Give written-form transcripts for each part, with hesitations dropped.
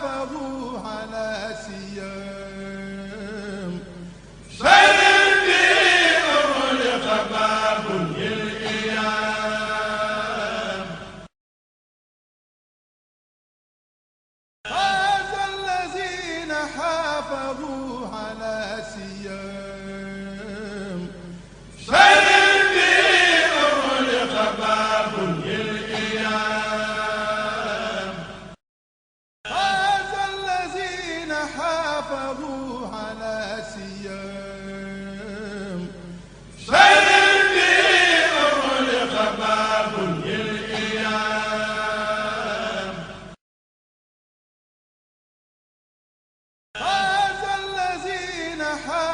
حافظوا على سيام حافظوا على سيام سلم بأغلق باب للإيام هذا الذين حافظوا على سيام سلم بأغلق باب للإيام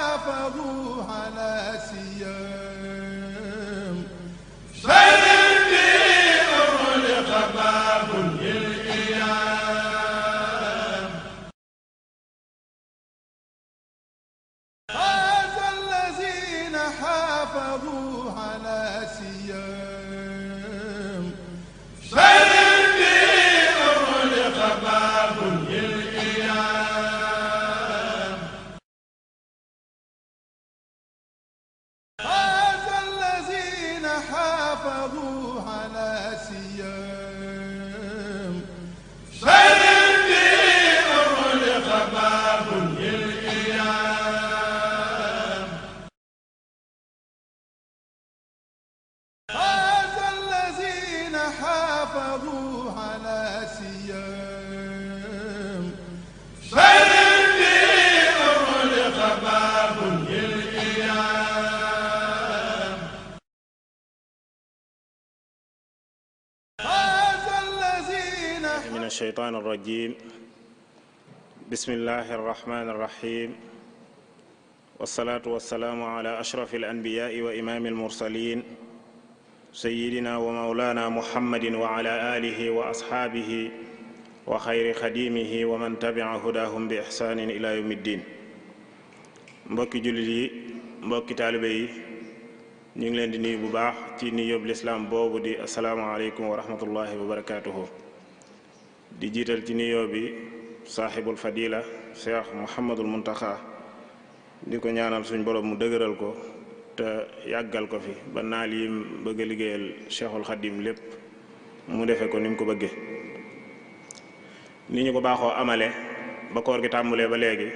حافظوا على سيام سلم بأغلق باب للإيام هذا الذين حافظوا على سيام سلم بأغلق باب للإيام حافظوا على سيام سلم بأغلق باب للإيام هذا الذين حافظوا على سيام سلم بأغلق باب للإيام من الشيطان الرجيم بسم الله الرحمن الرحيم والصلاة والسلام على أشرف الأنبياء وإمام المرسلين سيدنا ومولانا محمد وعلى آله وأصحابه وخير خديمه ومن تبع هداهم بإحسان إلى يوم الدين. mbokki jullit yi mbokki taalibe yi ñu ngi leen di nuyu bu baax ci nuyoob lislaam boobu di asalaamaaleykum wa rahmatullahi wa barakaatuhu. di jiital ci nuyoo bi saaxibul fadila cheikh Mouhamadul Muntaxa di ko ñaanal suñ borom mu dëgëral ko te yàggal ko fi ba naal yi bëgg a liggéeyal cheikhul xadim lépp mu defe ko ni mu ko bëggee. ni ñu ko baaxoo amale ba koor gi tàmbulee ba léegi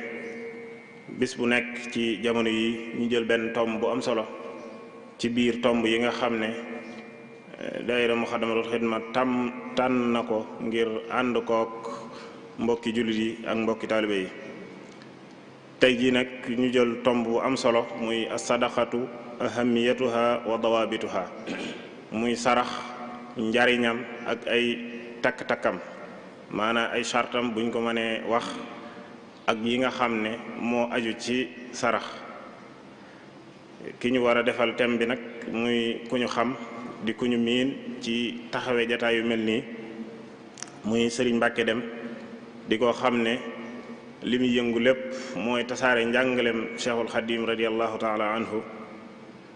bis bu nekk ci jamono yi ñu jël benn tomb bu am solo ci biir tomb yi nga xam ne daayira Muxaddamatul Xidma tànn na ko ngir ànd kook mbokki jullit yi ak mbokki taalibe yi. tey jii nag ñu jël tomb bu am solo muy as-sadaqatu ahamiyatuha wa dawaabituha muy sarax njariñam ak ay takk-takkam maanaam ay chartam buñ ko mënee wax ak yi nga xam ne moo aju ci sarax. ki ñu war a defal thème bi nag muy ku ñu xam di ku ñu miin ci taxawee jataay yu mel nii muy Sëriñ Mbàkke Dem di ko xam ne li muy yëngu lépp mooy tasaare njàngalem Cheikhul Xadim radiallahu taala anhu.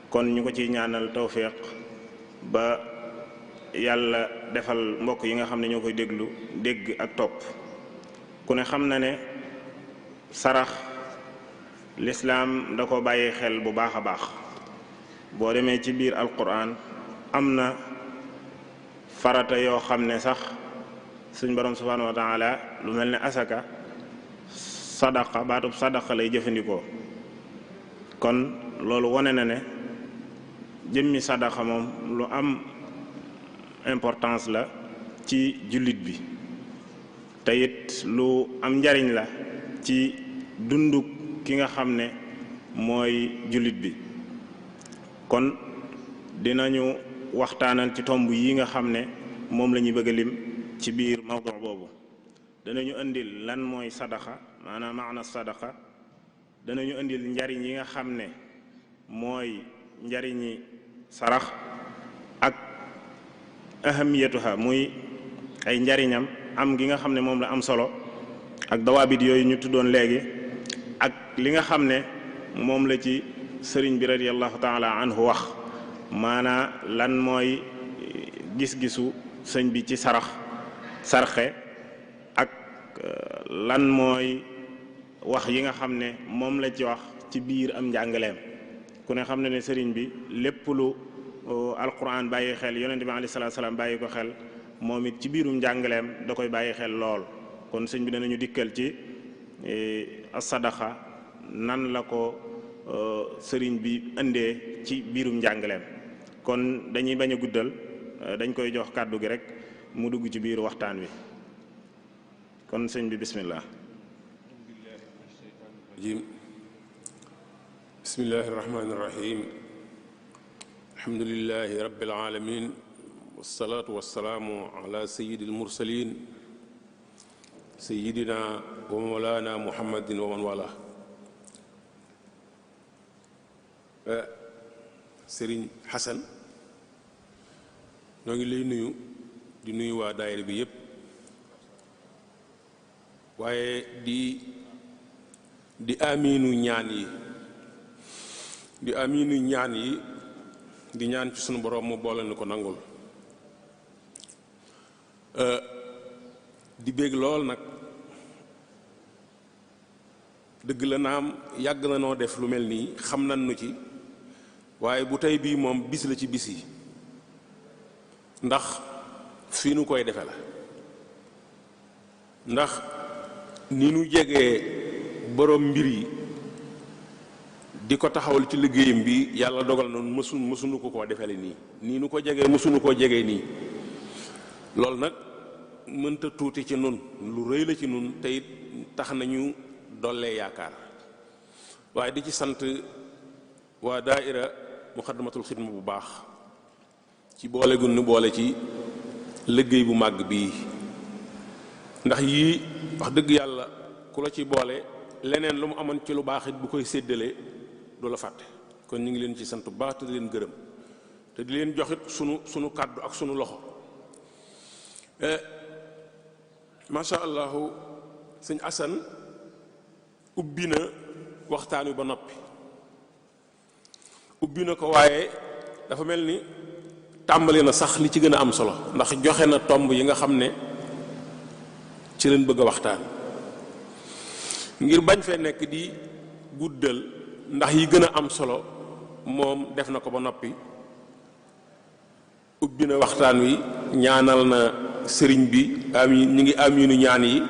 kon ñu ko ciy ñaanal tawfiq ba yàlla defal mbokk yi nga xam ne ñoo koy dégg ak topp. ku ne xam na ne sarax lislaam da ko bàyyi xel bu baax a baax. boo demee ci biir alquran am na farata yoo xam ne sax suñ borom subhanahu wa taala lu mel ne asaka sadaqa baatub sadaqa lay jëfandikoo. kon loolu wone na ne jëmmi sadaqa moom lu am importance la ci jullit bi te it lu am njariñ la ci dundu ki nga xam ne mooy jullit bi. kon dinañu waxtaanal ci tomb yi nga xam ne moom la ñuy bëgg a lim ci biir mawdu boobu. danañu indil lan mooy sadaqa maanaam maana sadaqa. danañu indil njariñ yi nga xam ne mooy njariñi sarax ak ahamiyatuha muy ay njariñam am gi nga xam ne moom la am solo ak dawaabit yooyu ñu tuddoon léegi ak li nga xam ne moom la ci sëriñ bi radiyallahu taala anhu wax maanaa lan mooy gis-gisu sëñ bi ci sarxe ak lan mooy wax yi nga xam ne moom la ci wax ci biir am njàngaleem. ku ne xam ne ne sëriñ bi lépp lu alquran bàyyi xel yonente bi alayhi salaatu salaam bàyyi ko xel moom it ci biirum njàngaleem da koy bàyyi xel lool. kon sëñ bi danañu dikkal ci as-sadaqa nan la ko sëriñ bi indee ci biirum njàngaleem. kon dañuy bañ a guddal, dañ koy jox kàddu gi rek mu dugg ci biir waxtaan wi. kon sëñ bi bismillah. bismillahi irrahmani irrahim alhamdulilahi rabbil alamin wasalaatu wasalaamu ala sayidi almursalin sayidina wa mawlana muhammadin wa man wala. Sëriñ Xasan ñoo ngi lay nuyu di nuyu waa daayira bi yépp, waaye di aminu ñaan yi di ñaan ci sunu borom mu boole ni ko nangul. di bég lool nag, dëgg la naam yàgg na noo def lu mel nii, xam nan nu ci, waaye bu tey bii moom bis la ci bis yi, ndax fii nu koy defe la. ndax ni nu jegee borom mbir yi di ko taxawal ci liggéeyam bi, yàlla dogal na mësuñu ko koo defale nii nu ko jegee mësuñu koo jegee nii. loolu nag mënta tuuti ci nun, lu rëy la ci nun, te it tax nañu dollee yaakaar. waaye di ci sant waa daaira muxaddamatul xidma bu baax ci boole gun nu boole ci liggéey bu màgg bii. ndax yii wax dëgg yàlla ku la ci boole leneen lu mu amoon ci lu baax it bu koy séddalee du la fàtte. kon ñu ngi leen ci sant bu baax te di leen gërëm te di leen joxit sunu kàddu ak sunu loxo. macha allahu sëñ Asan ubbi na waxtaan wi ba noppi, ubbi na ko, waaye dafa mel ni tàmbali na sax li ci gën a am solo, ndax joxe na tomb yi nga xam ne ci leen bëgg a waxtaan. ngir bañ fee nekk di guddal, ndax yi gën a am solo moom def na ko ba noppi, ubbi na waxtaan wi, ñaanal na sëriñ bi, amiin, ñu ngi amiinu ñaan yi.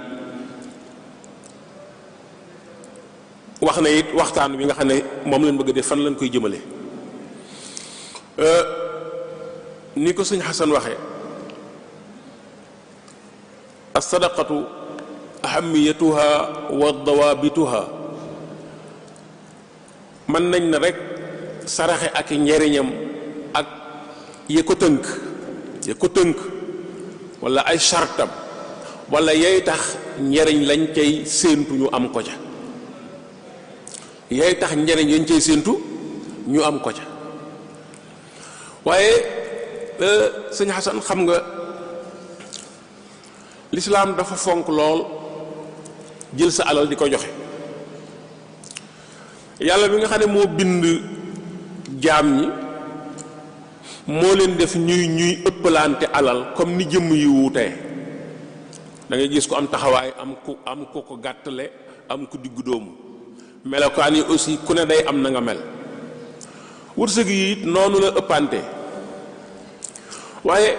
wax na it waxtaan wi nga xam ne moom lañ bëgg a def fan lañ koy jëmale. ni ko sëñ Xasan waxee, as-sadaqatu ahamiyatuha wa dawaabituha. mën nañ na rek saraxe ak njariñam ak ye ko tënk wala ay sartam wala yay tax njariñ lañ cay séentu ñu am ko ca, yay tax njariñ yañ cay séentu ñu am ko ca. waaye sëñ Xasan, xam nga lislaam dafa fonk lool jël sa alal di ko joxe. yàlla mi nga xam ne moo bind jaam ñi moo leen def ñuy ëppalante alal comme ni jëmm yi wuutee. da ngay gis ko am taxawaay, am ku ko gàttale, am ku diggu doomu. melokaan yi aussi ku ne day am na nga mel. wërsëg yi it noonu la ëppante. waaye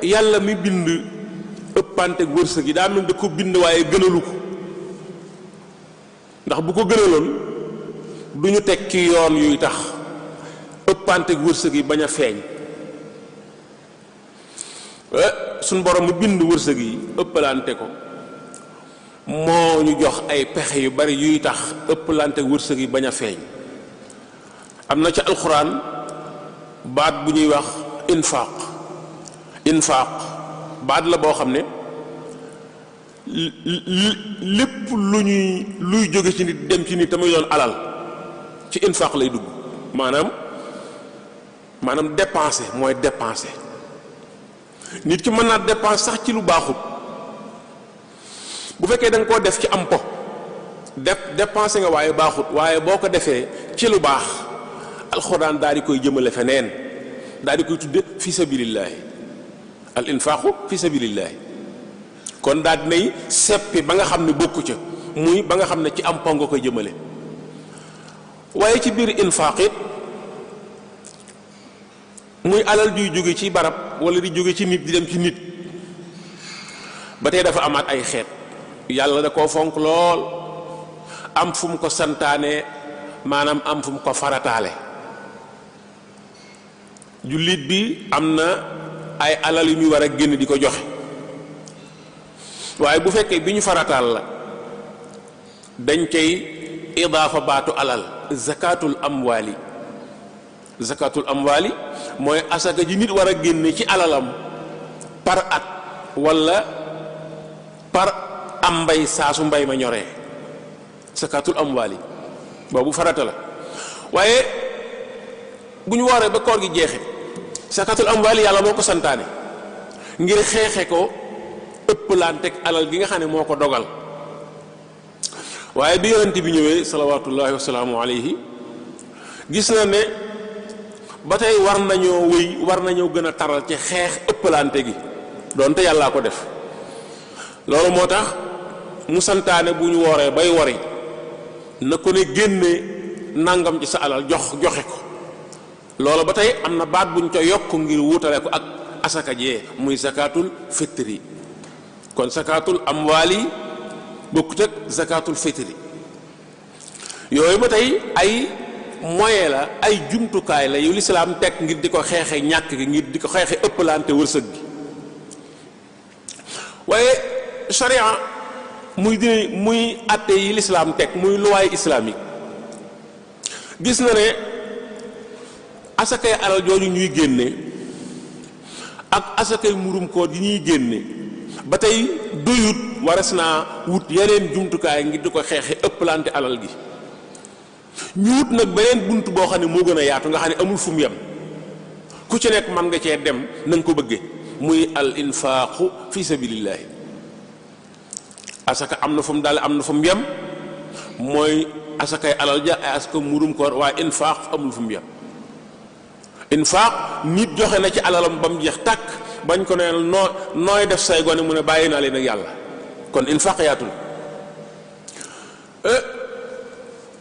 yàlla mi bind ëppante wërsëg yi daa mel da ko bind waaye gënalu ko. ndax bu ko gënaloon du ñu teg ci yoon yuy tax ëppante wërsëg yi bañ a feeñ. suñ borom mu bind wërsëg yi ëppalante ko, moo ñu jox ay pexe yu bari yuy tax ëppalante wërsëg yi bañ a feeñ. am na ci alxuraan baat bu ñuy wax infaaq baat la boo xam ne lépp luy jóge ci nit dem ci nit tamuy doon alal ci infaaq lay dugg. maanaam dépenser mooy dépenser. nit ki mën naa dépenser sax ci lu baaxut. bu fekkee da nga koo def ci am po dépenser nga waaye baaxut, waaye boo ko defee ci lu baax alxuraan daal di koy jëmale feneen, daal di koy tudde fi sabilillahi al infaaqu fi sabilillahi. kon kon daal dinay seppi ba nga xam ne bokku ca muy ba nga xam ne ci am po nga koy jëmale. waaye ci biir infaaq it muy alal juy jóge ci barab wala di jóge ci nit di dem ci nit ba tey dafa amaat ay xeet. yàlla da koo fonk lool am fu mu ko santaane maanaam am fu mu ko farataale. jullit bi am na ay alal yu muy war a génn di ko joxe waaye bu fekkee bi ñu farataal la dañ koy idaafa baatu alal zakatul amwaali. zakatul amwaali mooy asaka ji nit war a génne ci alalam par at walla par am mbay saa su mbay ma ñoree. zakatul amwaali boobu farata la waaye bu ñu wooree ba koor gi jeexe zakatul amwaali yàlla moo ko santaane ngir xeexe ko ëpplanteeg alal gi nga xam ne moo ko dogal. waaye bi yonent bi ñëwee salawaatullahi wasalaamu alayhi gis na ne ba tey war nañoo gën a taral ci xeex ëppalante gi doonte yàllaa ko def. loolu moo tax mu santaane bu ñu wooree bay wori na ko ne génne nangam ci sa alal joxe ko. loolu ba tey am na baat buñ ca yokk ngir wutale ko ak asaka jee muy zakatul fitri. kon zakatul amwaali bokkut ak zakatul fitri. yooyu ba tey ay moyen la ay jumtukaay la yu lislaam teg ngir di ko xeexe ñàkk gi ngir di ko xeexe ëppalante wërsëg gi. waaye sharia muy àtte yi lislaam teg muy luwaay islamique gis na ne asakay alal jooju ñuy génne ak asakay murum koor yi ñuy génne ba tey doyut waras naa wut yeneen jumtukaay ngir di ko xeexe ëppalante alal gi. ñu wut nag beneen bunt boo xam ne moo gën a yaatu nga xam ne amul fu mu yem ku ci nekk mën nga cee dem na nga ko bëggee muy al infaaqu fi sabilillahi. asaka am na fu mu daal am na fu mu yem mooy asakay alal ja ay asaka murum koor waaye infaaq amul fu mu yem. infaaq nit joxe na ci alalam ba mu jeex tàkk bañ ko ne nooy def say gone mu ne bàyyi naa leen ak yàlla kon infaaq yaatul.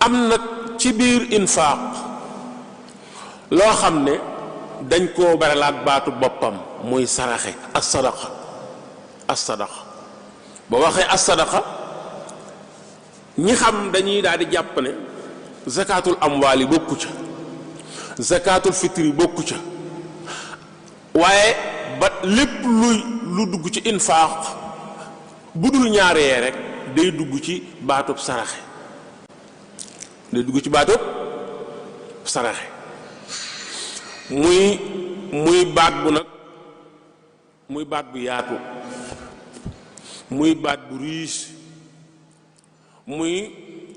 am nag ci biir infaaq loo xam ne dañ koo baralaat baatu boppam muy saraxe as-sadaqa. as-sadaqa boo waxee as-sadaqa ñi xam dañuy daal di jàpp ne zakatul amwaali bokku ca zakatul fitri bokku ca waaye ba lépp lu dugg ci infaaq bu dul ñaaree rek day dugg ci baatub saraxe. day dugg ci baatub saraxe muy baat bu nag muy baat bu yaatu muy baat bu riche muy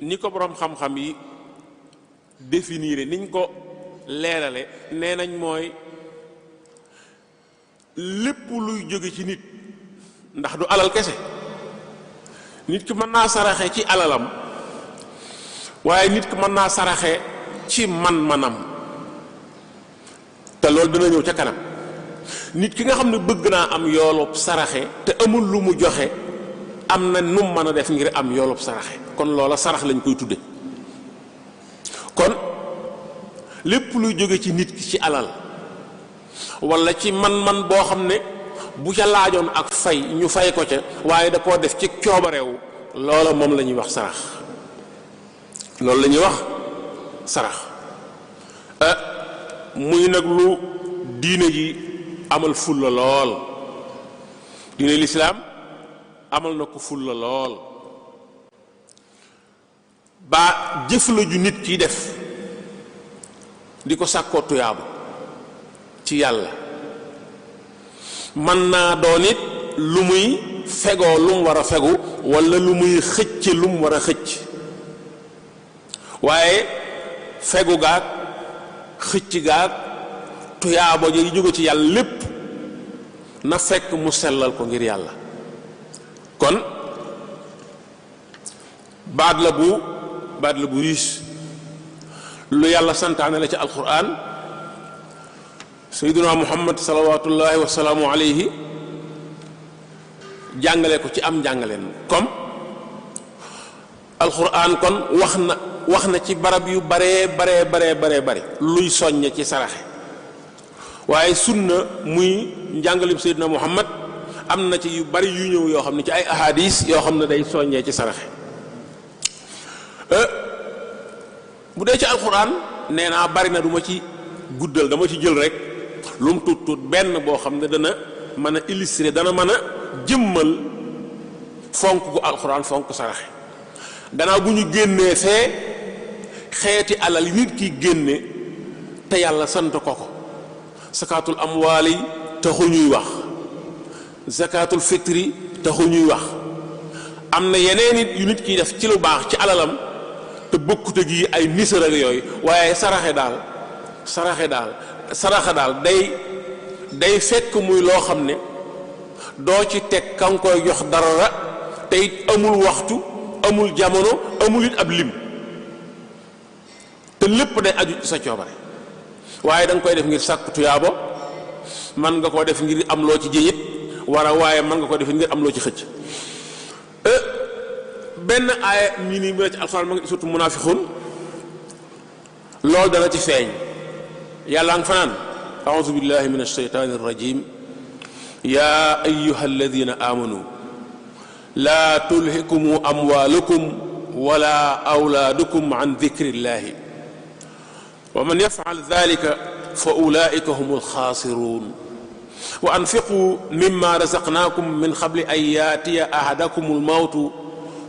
ni ko boroom xam-xam yi définir niñ ko leerale nee nañ mooy lépp luy jóge ci nit ndax du alal kese nit ki mën naa saraxe ci alalam waaye nit ki mën naa saraxe ci man-manam te loolu dina ñëw ca kanam. nit ki nga xam ne bëgg naa am yoolub saraxe te amul lu mu joxe am na nu mu mën a def ngir am yoolub saraxe kon loola sarax lañ koy tudde. kon lépp luy jóge ci nit ki ci alal walla ci man-man boo xam ne bu ca laajoon ak fay ñu fay ko ca waaye da koo def ci coobareewu loola moom la ñuy wax sarax. loolu la ñuy wax sarax muy nag lu diine ji amal fulla lool. diine lislaam amal na ko fulla lool ba jëf la ju nit kiy def di ko sàkkoo tuyaaba ci yàlla mën naa doon it lu muy fegoo lu mu war a fegu walla lu muy xëcc lu mu war a xëcc waaye fegu gaag xëcc gaag tuyaaba yi jóge ci yàlla lépp na fekk mu sellal ko ngir yàlla. kon baat la bu riis lu yàlla santaane la ci alquran. sayyiduna muhammad salawatullahi wa salaamu alayhi jàngale ko ci am njàngaleen comme alxuraan kon wax na ci barab yu bare luy soññe ci saraxe waaye sunna muy njàngalim Seydina Muhammad am na ci yu bari yu ñëw yoo xam ne ci ay ahadis yoo xam ne day soññee ci saraxe bu dee ci alxuraan nee naa bari na du ma ci guddal dama ci jël rek lu mu tuut benn boo xam ne dana mën a illustrer dana mën a jëmmal fonk gu alxuraan fonk saraxe gannaaw bu ñu génnee fee xeeti alal yi nit ki génne te yàlla sant ko sakaatul amwaali taxu ñuy wax zakaatul fitri taxu ñuy wax am na yeneen it yu nit kiy def ci lu baax ci alalam te bokkute gi ay nisar ak yooyu waaye saraxe daal day fekk muy loo xam ne doo ci teg ka nga koy jox dara te it amul waxtu amul jamono amul it ab lim te lépp day aju ci sa coobare waaye da nga koy def ngir sàkk tuyaabo man nga koo def ngir am loo ci jëyit waaye man nga ko def ngir am loo ci xëcc benn aaya mii nii mu ne ci alxuraan ma ngi surtout munaafiqun loolu dana ci feeñ yàlla nga fanaan a'uuzu billahi min ash-shaytaani ar-rajiim yaa ayyuha alladina amanu laa tulhikum amwaalukum wala awlaadukum an dikrillahi wa man yaf'al dhalika fa ulaa'ika humul xaasiruun wa anfiqu mimma razaqnaakum min qabli an yaatiya ahadakumul mawtu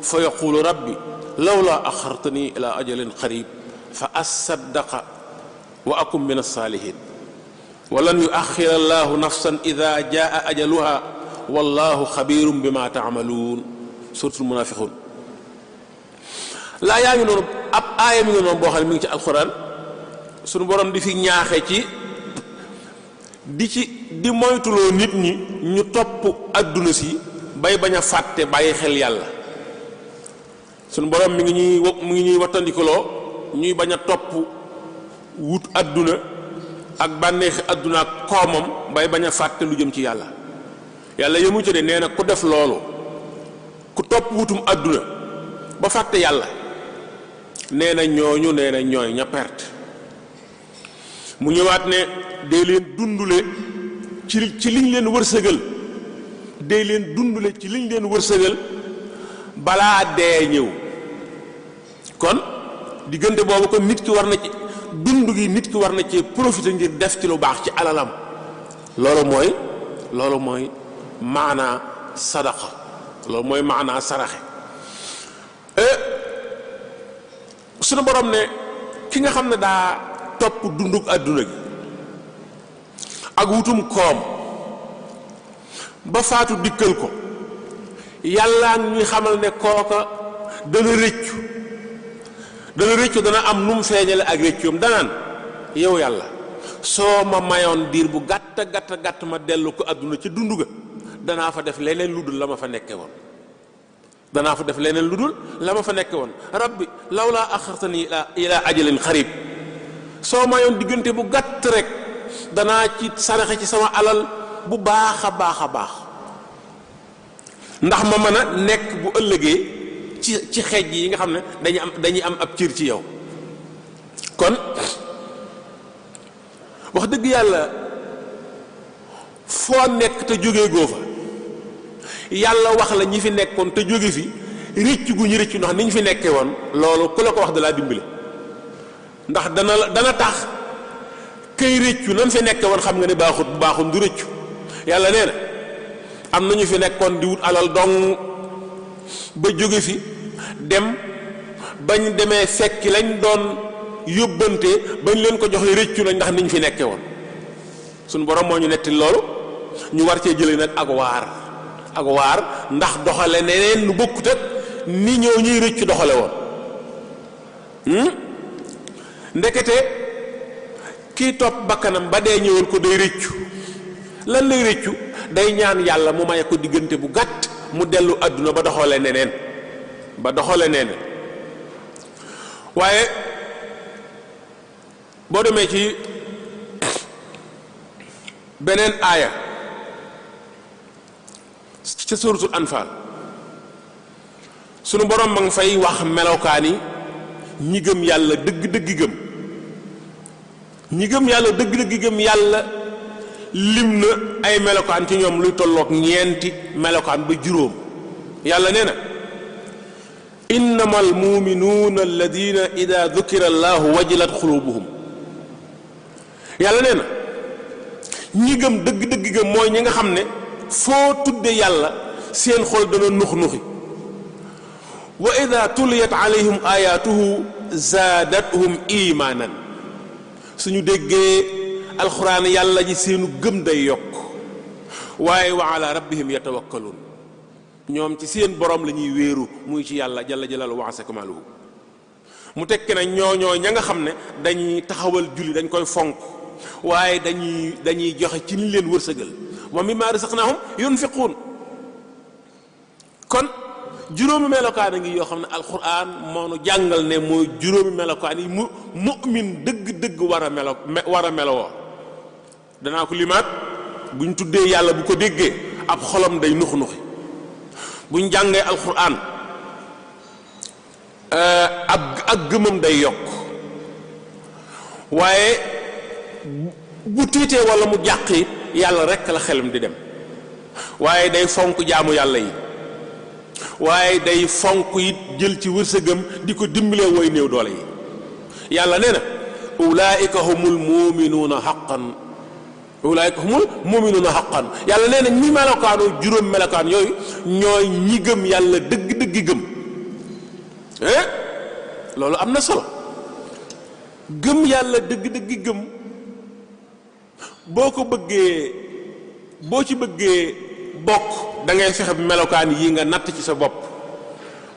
fa yaqulu rabbi lawlaa axartani ila ajalin qarib fa asaddaqa wa akun min as-saalihiin walan yuaxira allahu nafsan ida jaa ajaluha wallahu xabirum bima taamaluun suratul munafiqun laa yaa ngi noonu ab aaya mi ngi noonu boo xam ne mi ngi ci alquran sunu borom di fi ñaaxe di moytuloo nit ñi ñu topp adduna si bay bañ a fàtte bàyyi xel yàlla sunu borom mi ngi ñuy wattandikuloo ñuy bañ a topp wut adduna ak bànneexi adduna ak koomam bay bañ a fàtte lu jëm ci yàlla yàlla yemu ci de nee na ku def loolu ku topp wutum adduna ba fàtte yàlla nee na ñooy ña perte mu ñëwaat ne dee leen dundule ci liñ leen wërsëgal dee leen dundule ci liñ leen wërsëgal balaa dee ñëw kon diggante boobu kon nit ki war na ci dund gi nit ki war na ci profiter ngir def ci lu baax ci alalam loolu mooy maanaa sadaqa loolu mooy maanaa saraxe sunu borom ne ki nga xam ne daa topp dunduk àdduna gi ak wutum koom ba faatu dikkal ko yàlla ñuy xamal ne kooka dana rëccu dana am nu mu feeñale ak rëccoom danaan yow yàlla soo ma mayoon diir bu gàtt ma dellu ko àdduna ci dund ga danaa fa def leneen lu dul la ma fa nekke woon rabbi lawlaa axartani ila ajalin xarib soo mayoon diggante bu gàtt rek danaa ci saraxe ci sama alal bu baax a baax ndax ma mën a nekk bu ëllëgee ci xeej yi nga xam ne dañuy am ab cër ci yow kon wax dëgg yàlla foo nekk te jógee goo fa yàlla wax la ñi fi nekkoon te jóge fi rëccu gu ñu rëccu ndax ni ñu fi nekkee woon loolu ku la ko wax dalaa dimbali ndax dana tax kay rëccu nan fi nekkee woon xam nga ne baaxul du rëccu yàlla nee na am na ñu fi nekkoon di wut alal dong ba jóge fi dem bañ demee fekki lañ doon yóbbante bañ leen ko joxe rëccu nañ ndax niñ fi nekkee woon suñu borom moo ñu netti loolu ñu war cee jëlee nag ak waar ndax doxale neneen lu bokkut ak ni ñoo ñuy rëccu doxale woon ndekete kii topp bakkanam ba dee ñëwal ko day rëccu lan lay rëccu day ñaan yàlla mu maye ko diggante bu gàtt mu dellu àdduna ba doxale neneen waaye boo demee ci beneen aaya ca suratul anfal sunu borom ma ngi fay wax melokaani ñi gëm yàlla dëgg-dëgg gëm ñi gëm yàlla dëgg-dëgg gëm yàlla lim na ay melokaan ci ñoom luy tolloog ñeenti melokaan ba juróom yàlla nee na innama almuminuuna alladina ida dukira allahu wajilat xulubuhum yàlla nee na ñi gëm dëgg-dëgg gëm mooy ñi nga xam ne foo tudde yàlla seen xol dana nux-nuxi wa ida tuliyat alayhim ayatuhu zaadathum imaanan suñu déggee alxuraan yàlla ji seenu gëm day yokk waaye wa ala rabbihim yatawakkaluun ñoom ci seen borom la ñuy wéeru muy ci yàlla jalla jalaaluhu wa azza kamaaluhu mu tekki na ñooñoo ña nga xam ne dañuy taxawal julli dañ koy fonk waaye dañuy joxe ci ni leen wërsëgal wa mimmaa razaqnaahum yunfiquun kon juróomi melokaan a ngi yoo xam ne alquran moo nu jàngal ne mooy juróomi melokaan yi mu'min dëgg-dëgg war a melowoo danaa ko limaat buñ tuddee yàlla bu ko déggee ab xolam day nux-nuxi buñ jàngee alquran ak gëmam day yokk waaye bu tiitee wala mu jàq it yàlla rekk la xelam di dem waaye day fonk jaamu yàlla yi waaye day fonk it jël ci wërsëgam di ko dimbalee woy néew doole yi yàlla nee na ulaika humul muminuuna haqqan ulaika humul muminuuna haqqan yàlla nee na ñi melokaanu juróom melokaan yooyu ñooy ñi gëm yàlla dëgg-dëgg gëm loolu am na solo gëm yàlla dëgg-dëgg gëm boo ci bëggee bokk da ngay fexe melokaan yi nga natt ci sa bopp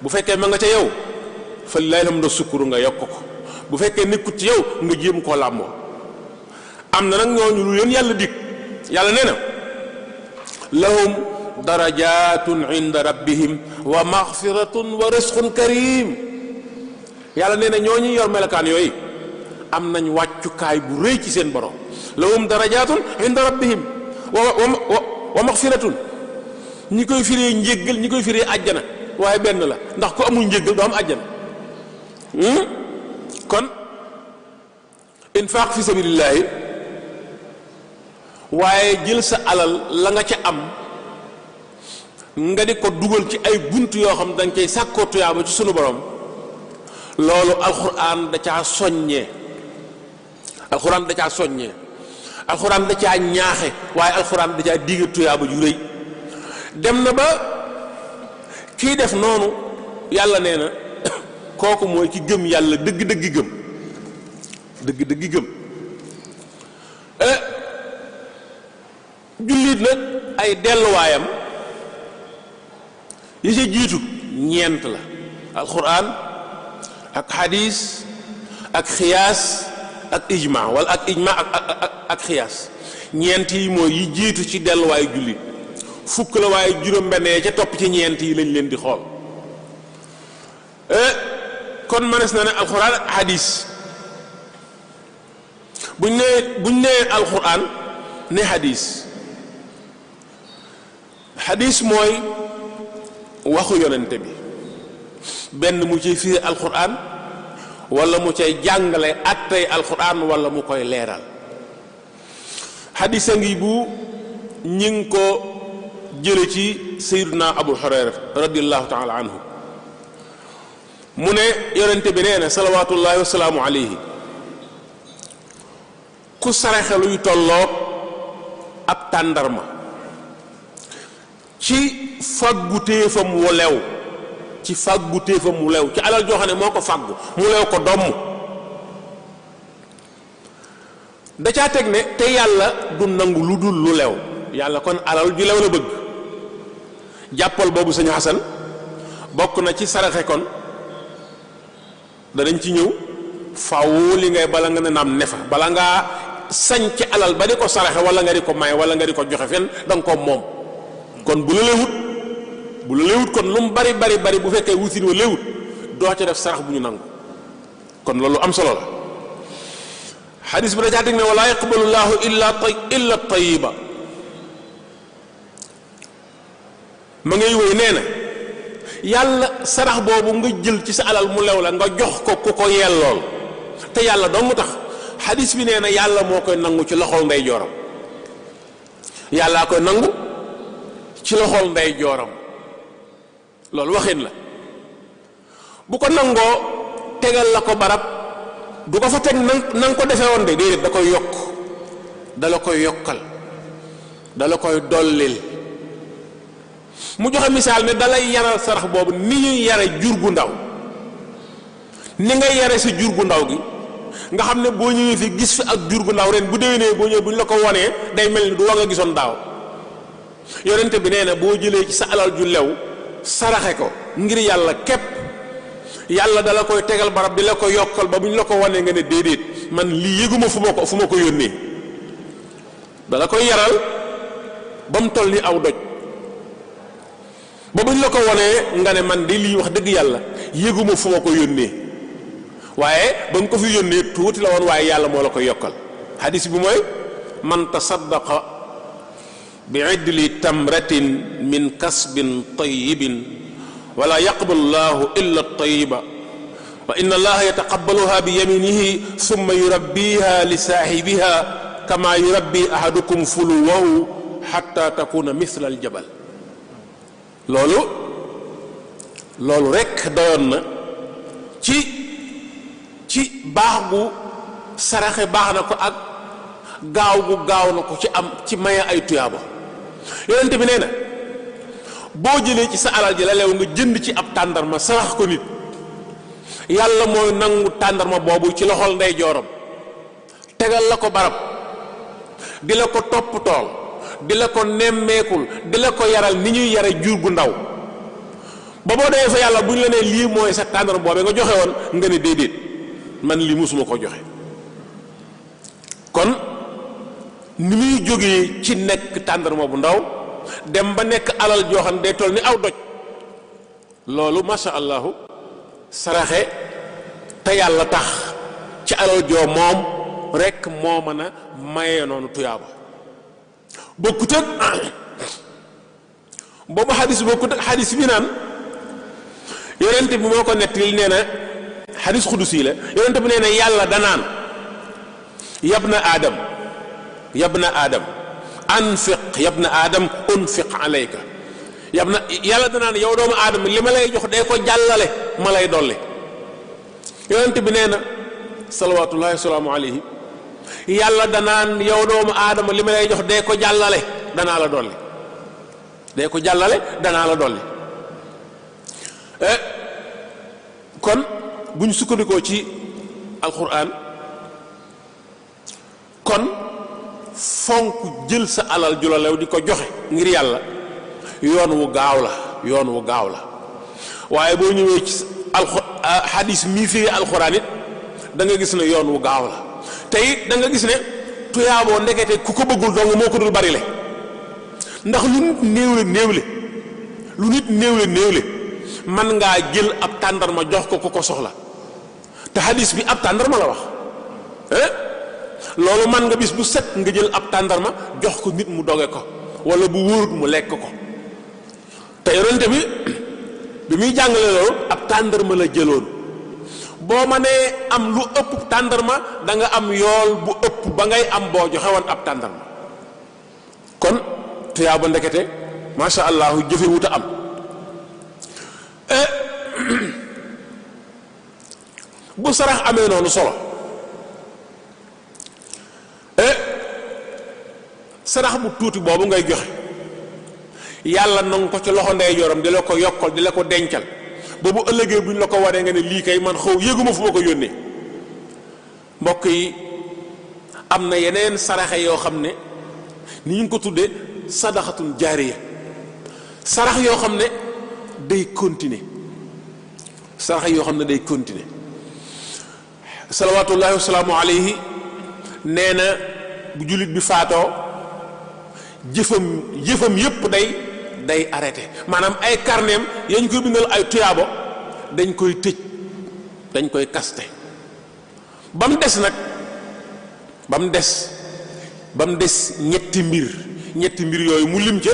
bu fekkee ma nga ca yow fa lay lam da sukkuru nga yokk ko bu fekkee nekkut ci yow nga jéem koo làmmoo am na nag ñooñu lu leen yàlla dig yàlla nee na lahum darajatun inda rabbihim wa maghfiratun wa rizqun karim yàlla nee na ñooñu yor melokaan yooyu am nañ wàccukaay bu rëy ci seen borom lahum darajatun inda rabbihim wa maghfiratun ñi koy firee njéggal ñi koy firee àjjana waaye benn la ndax ku amul njéggal doo am àjjana kon infaq fi sabilillahi waaye jël sa alal la nga ca am nga di ko dugal ci ay bunt yoo xam dañ koy sàkkoo tuyaaba ci sunu borom loolu alxuraan da caa soññee alxuraan da caa ñaaxe waaye alxuraan da caa digga tuyaaba ju rëy dem na ba kii def noonu yàlla nee na kooku mooy ki gëm yàlla dëgg-dëgg gëm jullit nag ay delluwaayam yi ci jiitu ñeent la alquran ak xadis ak xiyaas ak ijma wala ak ijma ak xiyaas ñeent yi mooy yi jiitu ci delluwaayu jullit fukk la waaye juróom-benn ca topp ci ñeent yi lañ leen di xool kon mënees na ne alxuraan ak hadis buñ nee alxuraan ne hadis mooy waxu yonente bi benn mu ciy firi alxuraan wala mu cay jàngale attey alxuraan wala mu koy leeral hadis a ngi bu ñi ngi ko jële ci sayyiduna abu hurayra radiyallahu taala anhu mu ne yonente bi nee na salawatullahi wasalaamu alayhi ku saraxe luy tolloog ab tàndarma ci faggu téefam wu lew ci alal joo xam ne moo ko faggu mu lew ko domm da caa teg ne te yàlla du nangu lu dul lu lew yàlla kon alal ju lew la bëgg jàppal boobu sëñ Xasan bokk na ci saraxe kon danañ ci ñëw faw li ngay bala nga ne naam ne fa bala ngaa sañ ci alal ba di ko saraxe wala nga di ko may wala nga di ko joxe fenn da nga ko moom kon bu la léewut kon lu mu bari bu fekkee wutin wa léewut doo ca def sarax bu ñu nangu kon loolu am solo la xadis bi da caa teg ne wala yaqbalu llaahu illa tayiba ma ngay wéy nee na yàlla sarax boobu nga jël ci sa alal mu lew la nga jox ko ku ko yellool te yàlla dong mu tax xadis bi nee na yàlla moo koy nangu ci loxol ndey jooram yàllaa koy nangu ci loxol ndey jooram loolu waxin la bu ko nangoo tegal la ko barab du ko fa teg na nga ko defee woon de déedéet da koy yokk dala koy yokkal dala koy dollil mu joxe misaal ne dalay yaral sarax boobu ni ñuy yare jur gu ndaw ni ngay yare sa jur gu ndaw gi nga xam ne boo ñëwee fi gis fi ak jur gu ndaw ren bu déwénee boo ñëwee bu ñu la ko wonee day mel ni du wa nga gisoon daaw yonente bi nee na boo jëlee ci sa alal ju lew saraxe ko ngir yàlla képp yàlla dala koy tegal barab di la ko yokkal ba bu ñu la ko wanee nga ne déedéet man lii yëguma fu ma ko yónnee dala koy yaral ba mu toll ni aw doj ba bu ñu la ko wanee nga ne man de lii wax dëgg yàlla yëguma fu ma ko yónnee waaye ba nga ko fi yónnee tuuti la woon waaye yàlla moo la koy yokkal hadis bi mooy man tasaddaqa bi idli tamratin min kasbin tayyibin wala yaqbalu llahu illa tayiba wa inna allaha yataqabbaluha bi yaminihi summa yurabbiha li saahibiha kama yurabbi ahadukum fuluwahu hatta takuna mithla aljabal loolu rekk doyoon na ci baax gu saraxe baax na ko ak gaaw gu gaaw na ko ci maye ay tuyaaba yonent bi nee na boo jëlee ci sa alal ji la leew nga jënd ci ab tàndarma sarax ko nit yàlla mooy nangu tàndarma boobu ci loxol ndey jooram tegal la ko barab di la ko topp tool di la ko nemmeekul di la ko yaral ni ñuy yare jur gu ndaw ba boo demee fa yàlla bu ñu la nee lii mooy sa tàndarma boobee nga joxe woon nga ne déedéet man lii musuma ko joxe kon ni muy jógee ci nekk tàndarma bu ndaw dem ba nekk alal joo xam ne day toll ni aw doj loolu masha allahu saraxe te yàlla tax ci alal joo moom rekk moo mën a maye noonu tuyaaba bokkut ak boobu xadis bokkut ak xadis bi naan yonent bi moo ko nettali nee na xadis xudusi la yonent bi nee na yàlla danaan yabna aadam anfiq yabna aadam unfiq alayka yàlla danaan yow doomu aadama li ma lay jox dee ko jàllale ma lay dolli yonent bi nee na salawaatullahi wasalaamu alayhi yàlla danaan yow doomu aadama li ma lay jox dee ko jàllale danaa la dolli dee ko jàllale danaa la dolli kon bu ñu sukkandikoo ci alquran kon fonk jël sa alal ju la lew di ko joxe ngir yàlla yoon wu gaaw la waaye boo ñëwee ci hadis mii firi alquran it da nga gis ne yoon wu gaaw la te it da nga gis ne tuyaaboo ndekete ku ko bëggul dong moo ko dul bari le ndax lu nit néewle man ngaa jël ab tàndarma jox ko ku ko soxla te hadis bi ab tàndarma la wax loolu man nga bis bu set nga jël ab tàndarma jox ko nit mu doge ko wala bu wóorut mu lekk ko te yonente bi muy jàngale loolu ab tàndarma la jëloon boo mënee am lu ëpp tàndarma da nga am yool bu ëpp ba ngay am boo joxe woon ab tàndarma kon tuyaa ba ndekete masha allahu jëfe wuta am bu sarax amee noonu solo sarax bu tuuti boobu ngay joxe yàlla nangu ko ci loxo ndeyjooram di la ko yokkal di la ko dencal boobu ëllëgee bu ñu la ko waree nga ne lii kay man xaw yëguma fu ma ko yónnee mbokk yi am na yeneen saraxe yoo xam ne ni ñu ko tuddee sadaxatun jaariya sarax yoo xam ne day continuer sarax yoo xam ne day continuer salawaatullahi wasalaamu alayhi nee na bu jullit bi faatoo jëfam yépp day arrêté maanaam ay carneem yañ koy bindal ay tuyaabo dañ koy tëj dañ koy kaste ba mu des ñetti mbir yooyu mu lim ca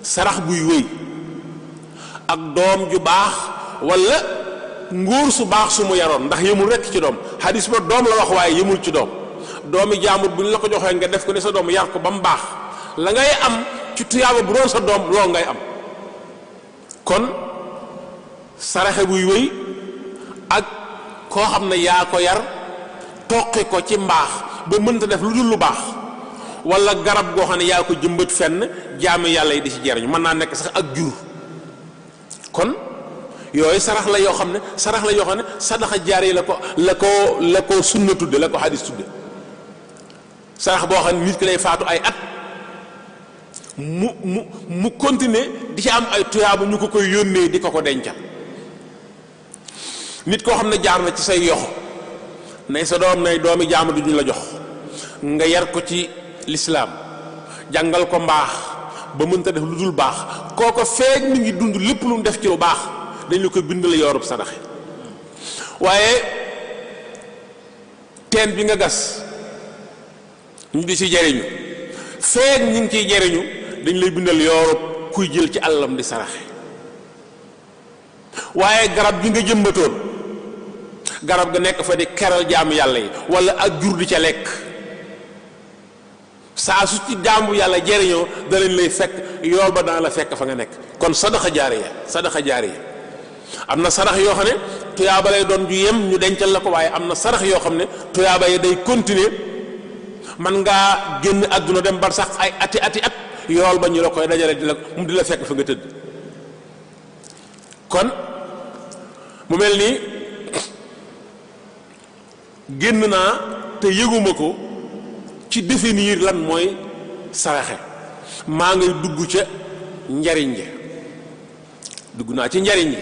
sarax buy wéy ak doom ju baax wala nguur su baax su mu yaroon, ndax yëmul rekk ci doom. hadis ba doom la wax waaye yëmul ci doom. doomi jaambur bu ñu la ko joxee nga def ko ne sa doom yar ko ba mu baax, la ngay am ci tuyaaba bu doon sa doom loolu ngay am. kon saraxe buy wéy ak koo xam ne yaa ko yar toqi ko ci mbaax ba mënta def lu dul lu baax, wala garab goo xam ne yaa ko jëmbat fenn jaami yàlla yi di ci jariñu, mën naa nekk sax ak jur. kon yooyu sarax la yoo xam ne sadaxa jaare la ko sunna tudde, la ko hadis tudde. sarax boo xam ne nit ki lay faatu ay at mu continuer di ci am ay tuyaabu ñu ko koy yónnee di ko dencal. nit koo xam ne jaar na ci say yoxo nay sa doom nay doomi jaamu du ñu la jox, nga yar ko ci lislaam jàngal ko mbaax ba mënta def lu dul baax, kooko feeg mi ngi dund lépp lu mu def ci lu baax dañ la ko bindal yoorub sadaxe. waaye teen bi nga gas ñu di ci jariñu feeg ñi ngi ciy jariñu dañ lay bindal yoorub kuy jël ci àllam di saraxe. waaye garab gi nga jëmbatoon garab ga nekk fa di keral jaamu yàlla yi wala ak jur di ca lekk, saa su ci jaamu yàlla jariñoo da leen lay fekk yool ba dana la fekk fa nga nekk. kon sadaxa jaariya am na sarax yoo xam ne tuyaaba lay doon ju yem ñu dencal la ko, waaye am na sarax yoo xam ne tuyaaba yi day continuer, man ngaa génn àdduna dem bar sax ay ati at yool ba ñu la koy dajale di la fekk fa nga tëdd. kon mu mel ni génn naa te yëguma ko ci définir lan mooy saraxe, maa ngay dugg ca njariñ ji. dugg naa ci njariñ yi,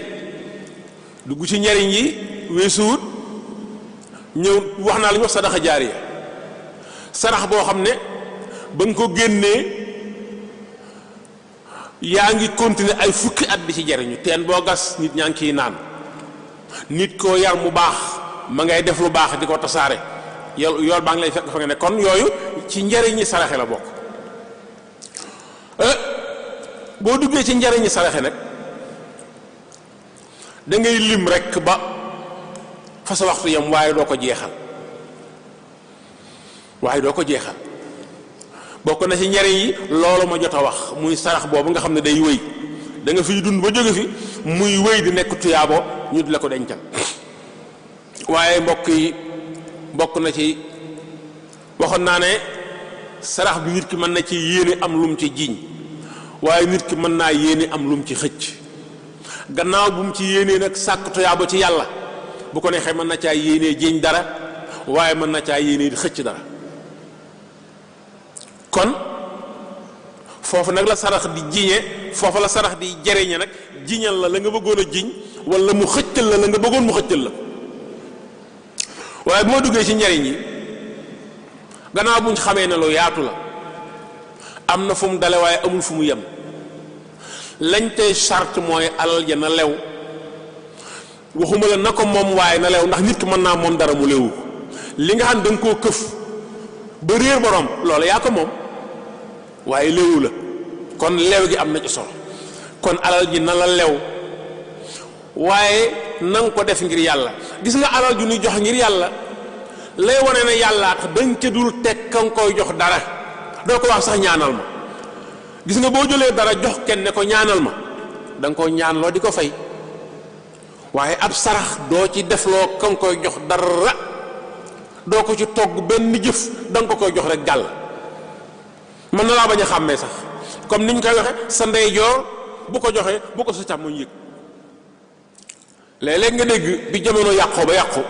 dugg ci njariñ yi weesuwut ñëw wax naa la ñu wax sadaxa jaariya, sarax boo xam ne ba nga ko génnee yaa ngi continuer ay fukki at di ci jariñu. teen boo gas nit ñaa ngi ciy naan, nit koo yar mu baax ma ngay def lu baax di ko tasaare, yool baa ngi lay fekk fa nga ne. kon yooyu ci njariñi saraxe la bokk. boo duggee ci njariñi saraxe nag da ngay lim rekk ba fa sa waxtu yam, waaye doo ko jeexal bokk na ci njariñ yi loolu ma jot a wax, muy sarax boobu nga xam ne day wéy, da nga fiy dund ba jóge fi muy wéy di nekk tuyaabo ñu di la ko dencal. waaye mbokk yi bokk na ci, waxoon naa ne sarax bi nit ki mën na ci yéene am lum ci jiiñ, waaye nit ki mën naa yéene am lum ci xëcc. gannaaw bu mu ci yéenee nag sàkk tuyaabo ci yàlla, bu ko neexee mën na caa yéenee jiiñ dara, waaye mën na caa yéenee di xëcc dara. kon foofu nag la sarax di jiñe, foofu la sarax di jariñe nag, jiñal la nga bëggoon a jiñ wala mu xëccal la nga bëggoon mu xëccal la. waaye bu ma duggee ci njariñ yi, gannaaw buñ xamee ne lu yaatu la, am na fu mu dale waaye amul fu mu yem. lañ tey charte mooy alal ja na lew, waxuma la na ko moom waaye na lew, ndax nit ki mën naa moom dara mu lewu. li nga xam da nga koo këf ba réer borom loolu yaa ko moom waaye lewu la, kon lew gi am na ci solo. kon alal ji na la lew waaye na nga ko def ngir yàlla. gis nga alal ju ñuy jox ngir yàlla lay wane ne yàlla tax dañ ca dul teg ka nga koy jox dara, doo ko wax sax ñaanal ma. gis nga boo jëlee dara jox kenn ne ko ñaanal ma, da nga ko ñaanloo di ko fay, waaye ab sarax doo ci defloo ka nga koy jox dara, doo ko ci togg benn jëf, da nga ko koy jox rek jàll. mën na laa bañ a xàmmee sax, comme niñ koy waxe sa ndeyjoor bu ko joxee bu ko sa càmmoñ yëg. léeg-léeg nga dégg bi jamono yàqoo ba yàqu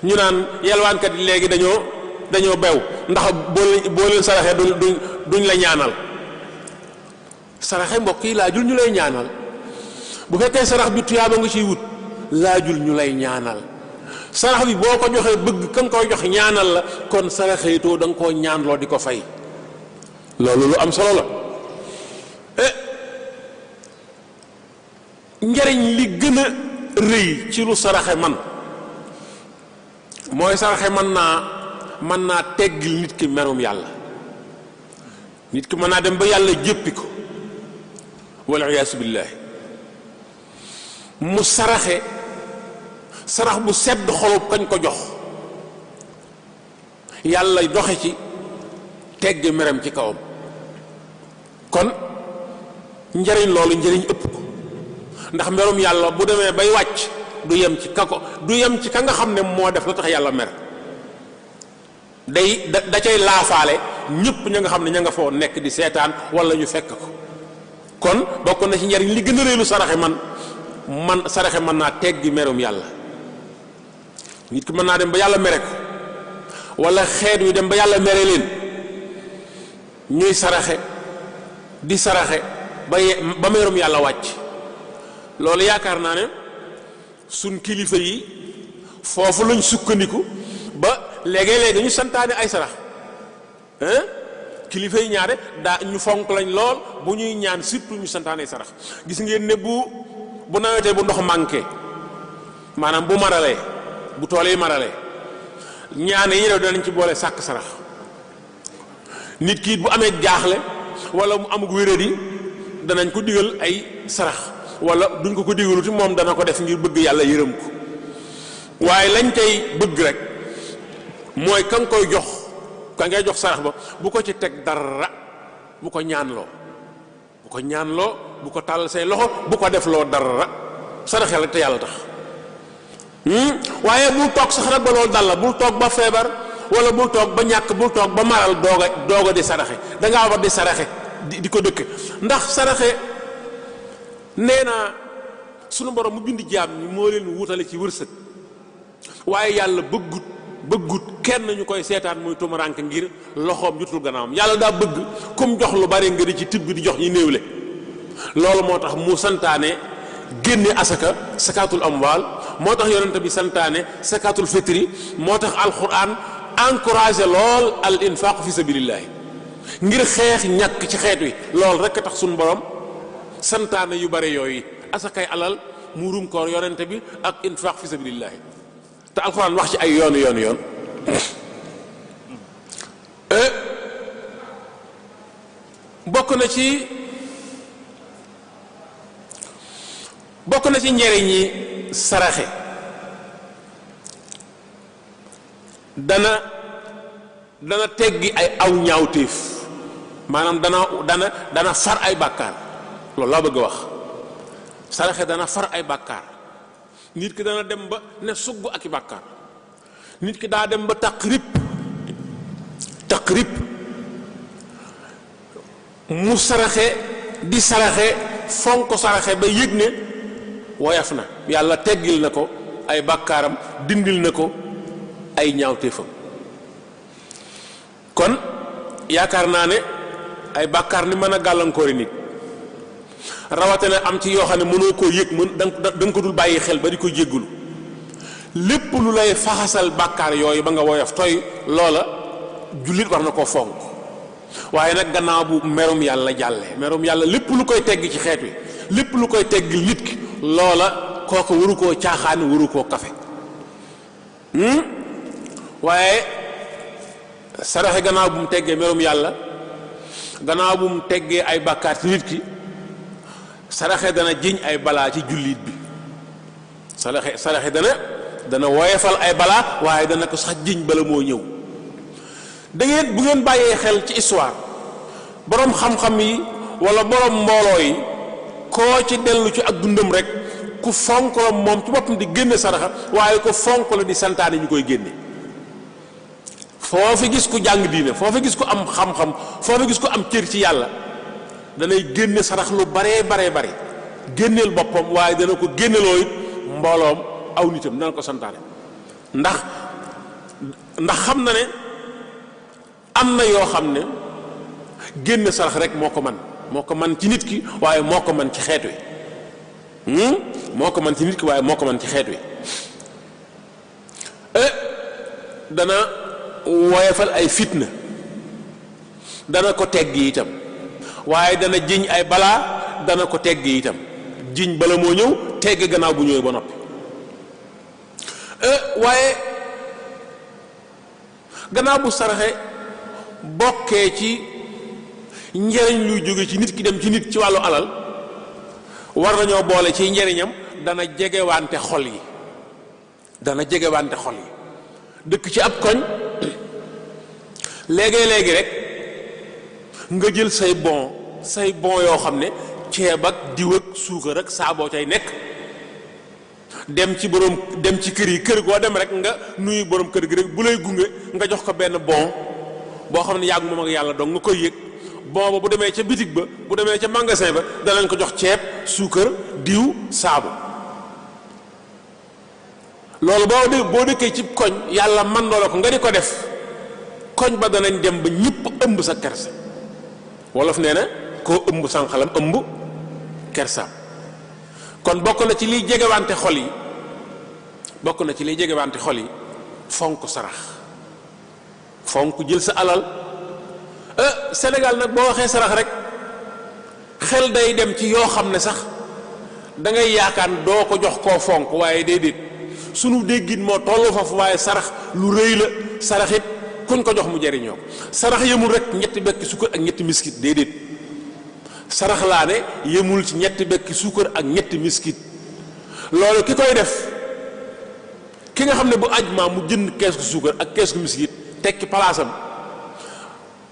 ñu naan yelwaankat yi léegi dañoo bew ndax boo leen saraxee duñ la ñaanal. saraxe mbokk yi laajul ñu lay ñaanal. bu fekkee sarax bi tuyaaba nga ciy wut laajul ñu lay ñaanal. sarax bi boo ko joxee bëgg ka nga koy jox ñaanal la, kon saraxeetoo da nga koo ñaanloo di ko fay. loolu lu am solo la. njariñ li gën a rëy ci lu saraxe man mooy saraxe mën naa teggil nit ki merum yàlla. nit ki mën naa dem ba yàlla jéppi ko wal iyaasu billaahi mu saraxe sarax bu sedd xolub kañ ko jox yàlla doxe ci tegge meram ci kawam. kon njëriñ loolu njëriñ ëpp ko ndax merum yàlla bu demee bay wàcc du yem ci ka nga xam ne moo def la tax yàlla mer da cay laafaale ñëpp ña nga xam ne ña nga foo nekk di seetaan wala ñu fekk ko. kon bokk na ci njariñ li gën a réelu saraxe saraxe mën naa teggi merum yàlla. nit ki mën naa dem ba yàlla mere ko wala xeet wi dem ba yàlla mere leen ñuy saraxe di saraxe ba merum yàlla wàcc. loolu yaakaar naa ne suñ kilifa yi foofu lañ sukkandiku ba léegi-léegi ñu santaane ay sarax kilifa yi ñaare daa ñu fonk lañ lool bu ñuy ñaan surtout ñu santaane ay sarax. gis ngeen ne bu nawetee bu ndox manqué maanaam bu maralee bu tool yi maralee ñaan yi def danañ ci boole sàkk sarax. nit ki bu amee jaaxle wala mu amug wéradi danañ ko digal ay sarax wala duñ ko digaluti moom dana ko def ngir bëgg yàlla yërëm ko. waaye lañ tey bëgg rek mooy ka nga koy jox ka ngay jox sarax ba bu ko ci teg dara bu ko ñaanloo bu ko tàll say loxo bu ko def loo dara saraxel rek te yàlla tax. waaye bul toog sax rek ba loolu dal la bul toog ba feebar wala bul toog ba ñàkk bul toog ba maral dooga di saraxe dangaa war di saraxe di ko dëkk. ndax saraxe nee naa sunu borom mu bind jaam ñi moo leen wutale ci wërsëg waaye yàlla bëggut kenn ñu koy seetaan muy tumaranke ngir loxoom jutul gannaawam. yàlla daa bëgg comme jox lu bari nga di ci tibb di jox ñi néewle. loolu moo tax mu santaane génne asaka sakaatul amwaal moo tax yonent bi santaane sakaatul fitri moo tax alquran encouragé lool al infaq fi sabilillahi ngir xeex ñàkk ci xeet wi. loolu rek a tax suñu borom santaane yu bari yooyu asakay alal muurum koor yonent bi ak infaq fi sabilillahi te alquran wax ci ay yoon bokk na ci njariñ yi saraxe dana teggi ay aw ñaawteef maanaam dana far ay bàkkaar. loolu laa bëgg a wax saraxe dana far ay bàkkaar. nit ki dana dem ba ne sugg ak i bàkkaar. nit ki daa dem ba taq rip mu saraxe di saraxe fonk saraxe ba yëg ne woyof na yàlla teggil na ko ay bàkkaaram dindil na ko ay ñaawteefam. kon yaakaar naa ne ay bàkkaar ni mën a gàllankoori nit rawatina am ci yoo xam ne mënoo koo yëg da nga ko dul bàyyi xel ba di ko jéggulu lépp lu lay faxasal bàkkaar yooyu ba nga woyof tooy loola jullit war na koo fonk. waaye nag gannaaw bu merum yàlla jàllee merum yàlla lépp lu koy tegg ci xeet wi lépp lu koy teggil nit ki loola kooku waru koo caaxaani waru koo kafe. waaye saraxe gannaaw bu mu teggee merum yàlla gannaaw bu mu teggee ay bàkkaar ci nit ki saraxe dana jiñ ay balaa ci jullit bi. saraxe dana woyefal ay balaa waaye dana ko sax jiñ bala moo ñëw. da ngeen bu ngeen bàyyee xel ci histoire boroom xam-xam yi wala boroom mbooloo yi koo ci dellu ci ak dundam rek ku fonk la moom ci boppam di génne saraxa waaye ko fonk la di santaane ñu koy génne. foo fi gis ku jàng diine foo fi gis ku am xam-xam foo fi gis ku am cër ci yàlla danay génne sarax lu bare génneel boppam waaye dana ko génneloo it mbooloom aw nitam dana ko santaane. ndax xam na ne am na yoo xam ne génn sarax rek moo ko man ci nit ki waaye moo ko man ci xeet wi moo ko man ci nit ki waaye moo ko man ci xeet wi. dana woyefal ay fitna dana ko teggi itam waaye dana jiñ ay balaa dana ko teggi itam jiñ bala moo ñëw teggi gannaaw bu ñëwee ba noppi. waaye gannaaw bu saraxe bokkee ci njariñ luy jóge ci nit ki dem ci nit ci wàllu alal war nañoo boole ci njëriñam dana jegewante xol yi, dana jegewante xol yi. dëkk ci ab koñ léegi rek nga jël say bon yoo xam ne ceeb ak diw ak suukar ak saaboo cay nekk, dem ci kër yi, kër goo dem rek nga nuyu borom kër gi rek bu lay gunge nga jox ko benn bon boo xam ne yàgg moom ak yàlla dong nga koy yëg. bon ba bu demee ca bitig ba, bu demee ca magasin ba danañ ko jox ceeb, suukar, diw, saabu. loolu boo dëkkee ci koñ yàlla man loola ko nga di ko def, koñ ba danañ dem ba ñëpp ëmb sa kersa. wolof nee na koo ëmb sànqalam ëmb kersaam. kon bokk na ci liy jegewante xol yi, bokk na ci liy jegewante xol yi fonk sarax, fonk jël sa alal. Sénégal nag boo waxee sarax rek xel day dem ci yoo xam ne sax da ngay yaakaar doo ko jox koo fonk, waaye déedéet sunu déggin moo tollu foofu. waaye sarax lu rëy la. sarax it kuñ ko jox mu jariñoo ko. sarax yemul rek ñetti bekki suukar ak ñetti miskit, déedéet. sarax laa ne yemul ci ñetti bekki suukar ak ñetti miskit. loolu ki koy def, ki nga xam ne bu ajmaa mu jënd kees gu suukar ak kees gu miskit tekki palaasam,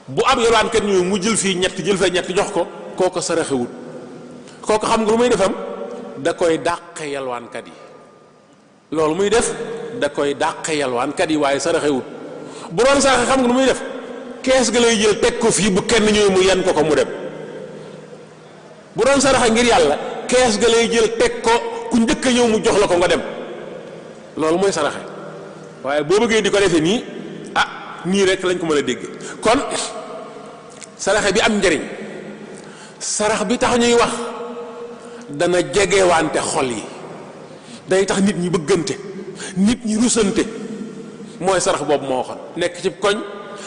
bu ab yalwaankat ñëw mu jël fii ñett jël fee ñett jox ko, kooko saraxewut. kooko xam nga lu muy defam, da koy dàqe yalwaankat yi. loolu muy def da koy dàqe yalwaankat yi, waaye saraxewut. bu doon saraxe xam nga lu muy def, kees ga lay jël teg ko fii bu kenn ñëw mu yen ko mu dem. bu doon saraxe ngir yàlla, kees ga lay jël teg ko ku njëkk a ñëw mu jox la ko nga dem. loolu mooy saraxe. waaye boo bëggee di ko defee nii, nii rek lañ ko mën a dégg. kon saraxe bi am njariñ, sarax bi tax ñuy wax, dana jegewante xol yi, day tax nit ñi bëggante, nit ñi rusante. mooy sarax boobu moo waxoon. nekk ci koñ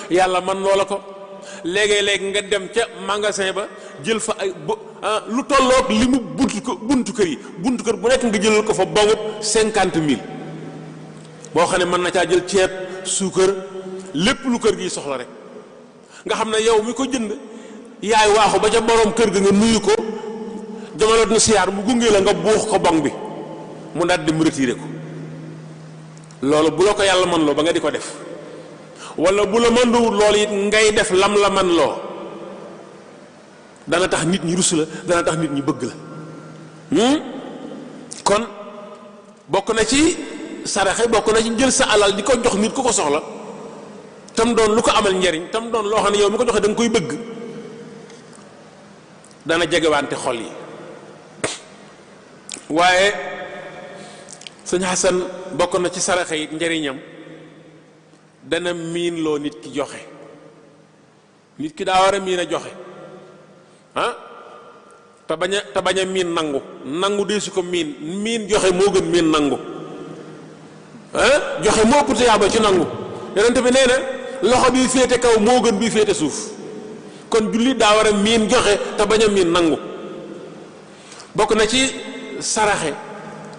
yàlla man loola ko, léegi nga dem ca magasin ba jël fa ay lu tolloog li mu buntu kër yi, buntu kër bu nekk nga jëlal ko fa bongub 50 000 boo xam ne mën na caa jël ceeb, suukar, lépp lu kër gi soxla rek. nga xam ne yow mi ko jënd yaay waaxu ba ca borom kër ga nga nuyu ko, jamaloot na siyaar mu gunge la nga buux ko bong bi mu daal di mu retiré ko. loolu bu la ko yàlla man loo ba nga di ko def, wala bu la mën loolu it ngay def lam la man loo, dana tax nit ñi rus la, dana tax nit ñi bëgg la. kon bokk na ci saraxe, bokk na ci jël sa alal di ko jox nit ku ko soxla, tam doon lu ko amal njariñ, tam doon loo xam ne yow mi ko joxe da nga koy bëgg, dana jegewante xol yi. waaye sëñ Xasan bokk na ci saraxe yi njariñam, dana miin loo nit ki joxe. nit ki daa war a miin a joxe, te bañ a miin nangu dee su ko miin joxe moo gën miin nangu. joxe moo ëpp tuyaaba ci nangu. yonent bi nee na loxo bi féete kaw moo gën bi féete suuf. kon jullit daa war a miin joxe te bañ a miin nangu. bokk na ci saraxe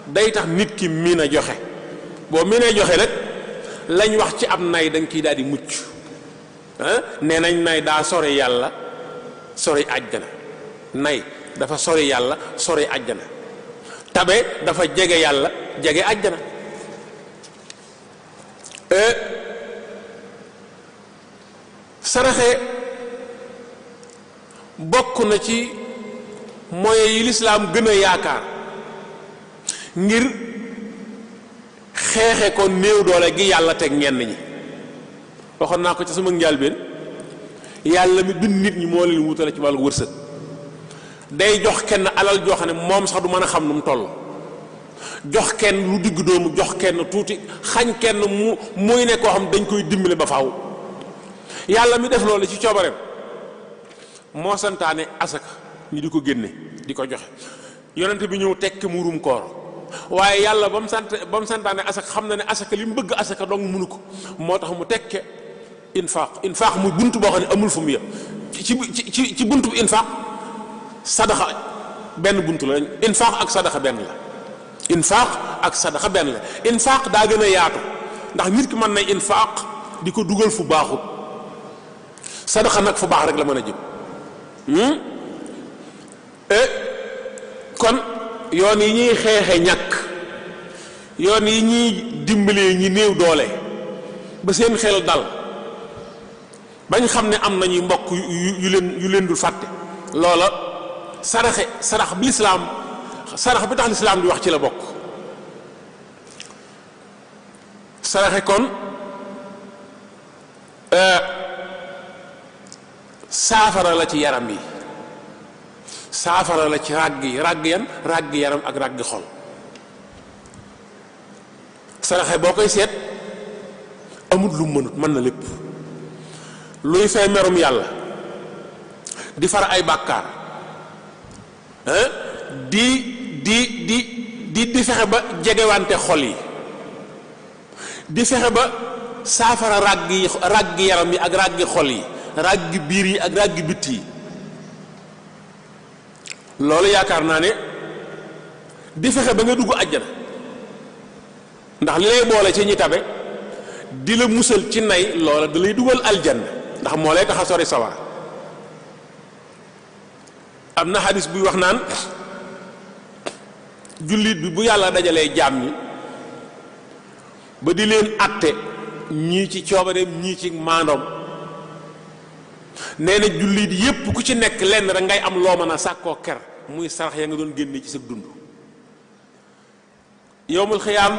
day tax nit ki miin a joxe. boo miinee joxe nag lañ wax ci am nay dañ kiy daal di mucc. nee nañ nay daa sori yàlla sori àjjana. nay dafa sori yàlla sori àjjana. tabe dafa jege yàlla jege àjjana. saraxe bokk na ci moyens yi lislaam gën a yaakaar ngir xeexe ko néew doole gi yàlla teg ñenn ñi. waxoon naa ko ci sama njëlbéen, yàlla mi bind nit ñi moo leen wutale ci wàllu wërsëg. day jox kenn alal joo xam ne moom sax du mën a xam nu mu toll, jox kenn lu digg doomu, jox kenn tuuti, xañ kenn muy ne koo xam dañ koy dimbale ba faaw. yàlla mi def loolu ci coobareem moo santaane asaka ñu di ko génne di ko joxe. yonente bi ñëw tekki murum koor, waaye yàlla ba mu santaane asaka xam na ne asaka li mu bëgg asaka dong mënu ko, moo tax mu tekke infaq muy bunt boo xam ne amul fu mu yem. ci buntu bu infaq sadaxa benn buntu la. infaq ak sadaxa benn la. infaq ak sadaxa benn la. infaq daa gën a yaatu ndax nit ki mën na infaq di ko dugal fu baaxut, sadaxa nag fu baax rek la mën a jëm. kon yoon yi ñuy xeexe ñàkk, yoon yi ñuy dimbalee ñi néew doole ba seen xel dal bañ xam ne am nañuy mbokk yu leen dul fàtte, loola sarax bi lislaam sarax bi tax lislaam di wax ci la bokk. saraxe kon saafara la ci yaram yi, saafara la ci ràgg yi, ràgg yaram ak ràgg xol. saraxe boo koy seet amut lu mënut, mën na lépp. luy fay merum yàlla, di far ay bàkkaar, di fexe ba jegewante xol yi, di fexe ba saafara ràgg yaram yi ak ràggi xol yi, ràggi biir yi ak ràggi bitt yi. loolu yaakaar naa ne di fexe ba nga dugg àjjana, ndax li lay boole ci ñi tabe di la musal ci nay, loola da lay dugal aljanna, ndax moo lay tax a sori sawara. am na xadis buy wax naan jullit bi bu yàlla dajalee jaam ñi ba di leen atte, ñii ci coobareem ñii ci maandoom, nee na jullit yépp ku ci nekk lenn rek ngay am loo mën a sàkkoo ker, muy sarax ya nga doon génne ci sa dund. yowmul xiyaam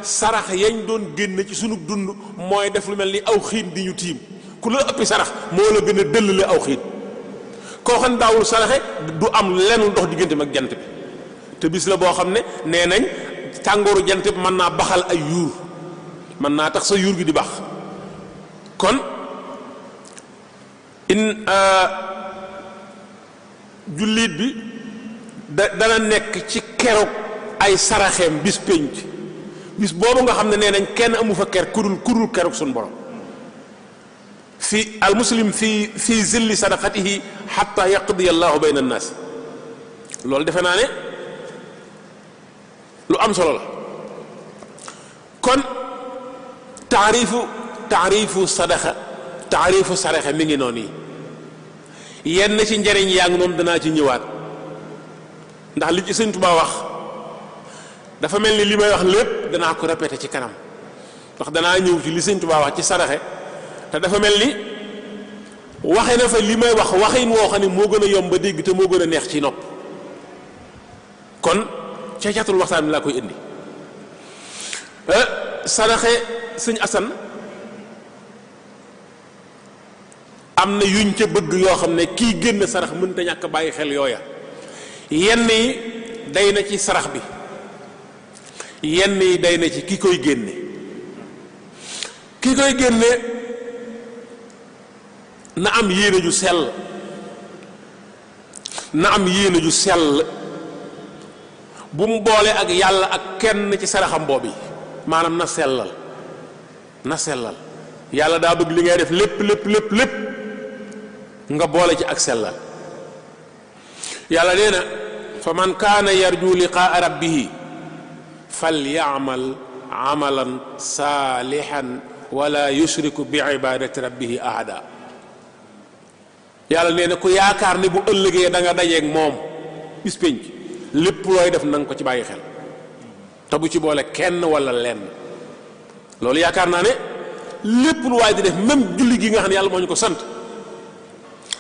sarax yañ doon génne ci sunu dund mooy def lu mel ni aw xiin di ñu tiim. ku la ëppi sarax moo la gën a dëllale aw xiin. koo xam daawul saraxe du am lenn dox digganteem ak jant bi, te bis la boo xam ne nee nañ tàngooru jant bi mën naa baxal ay yuur, mën naa tax sa yuur gi di bax. kon jullit bi dana nekk ci keroog ay saraxeem bis pénc, bis boobu nga xam ne nee nañ kenn amu fa ker kurul keroog suñu borom. fi al muslim fi zilli sadaqatihi xatta yaqdiya allahu bayna annaas. loolu defe naa ne lu am solo la. kon taarifu saraxe mi ngi noonu yi yenn ci njëriñ yaa ngi noonu danaa ci ñëwaat, ndax li ci Sëñ Tuubaa wax dafa mel ni li may wax lépp danaa ko répété ci kanam, ndax danaa ñëw ci li Sëñ Tuubaa wax ci saraxe, te dafa mel ni waxe na fa li may wax waxin woo xam ne moo gën a yomb ba dégg te moo gën a neex ci nopp. kon ca catul waxtaan bi laa koy indi. saraxe Sëñ Asan am na yuñ ca bëgg yoo xam ne kii génn sarax mënta ñàkk bàyyi xel yooya. yenn yi day na ci sarax bi, yenn yi day na ci ki koy génne. ki koy génne na am yéene ju sell, na am yéene ju sell, bu mu boole ak yàlla ak kenn ci saraxam boobu, maanaam na sellal yàlla daa bëgg li ngay def lépp nga boole ci ak sellal. yàlla nee na fa man kaana yarju liqaa rabbihi falyamal amalan saalihan wala yushriku bi ibadati rabbihi ahada. yàlla nee na ku yaakaar ni bu ëllëgee da nga dajeeg moom bis pénc, lépp looy def na nga ko ci bàyyi xel te bu ci boole kenn wala lenn. loolu yaakaar naa ne lépp lu waay di def, même julli gi nga xam ne yàlla moo ñu ko sant,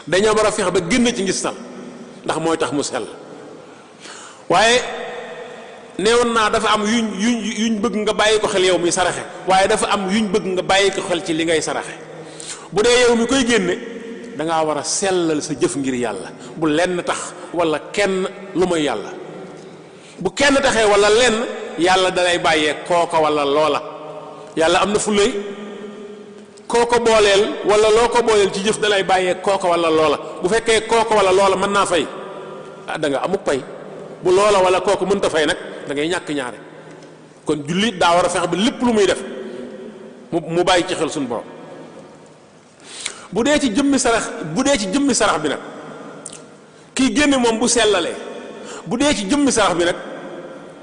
dañoo war a fexe ba génn ci ngistal, ndax mooy tax mu sell. waaye neewoon naa dafa am yuñ bëgg nga bàyyi ko xel yow mi saraxe, waaye dafa am yuñ bëgg nga bàyyi ko xel ci li ngay saraxe. bu dee yow mi koy génne da ngaa war a sellal sa jëf ngir yàlla, bu lenn tax wala kenn lu may yàlla. bu kenn taxee wala lenn, yàlla dalay bàyyee kooka wala loola. yàlla am na fu lay koo ko booleel wala loo ko booleel ci jëf dalay bàyyee kooka wala loola. bu fekkee kooka wala loola mën naa fay, da nga amuk pay. bu loola wala kooku mënta fay nag da ngay ñàkk ñaare. kon jullit daa war a fexe ba lépp lu muy def mu bàyyi ci xel suñu borom. bu dee ci jëmmi sarax bi nag kii génne moom bu sellalee, bu dee ci jëmmi sarax bi nag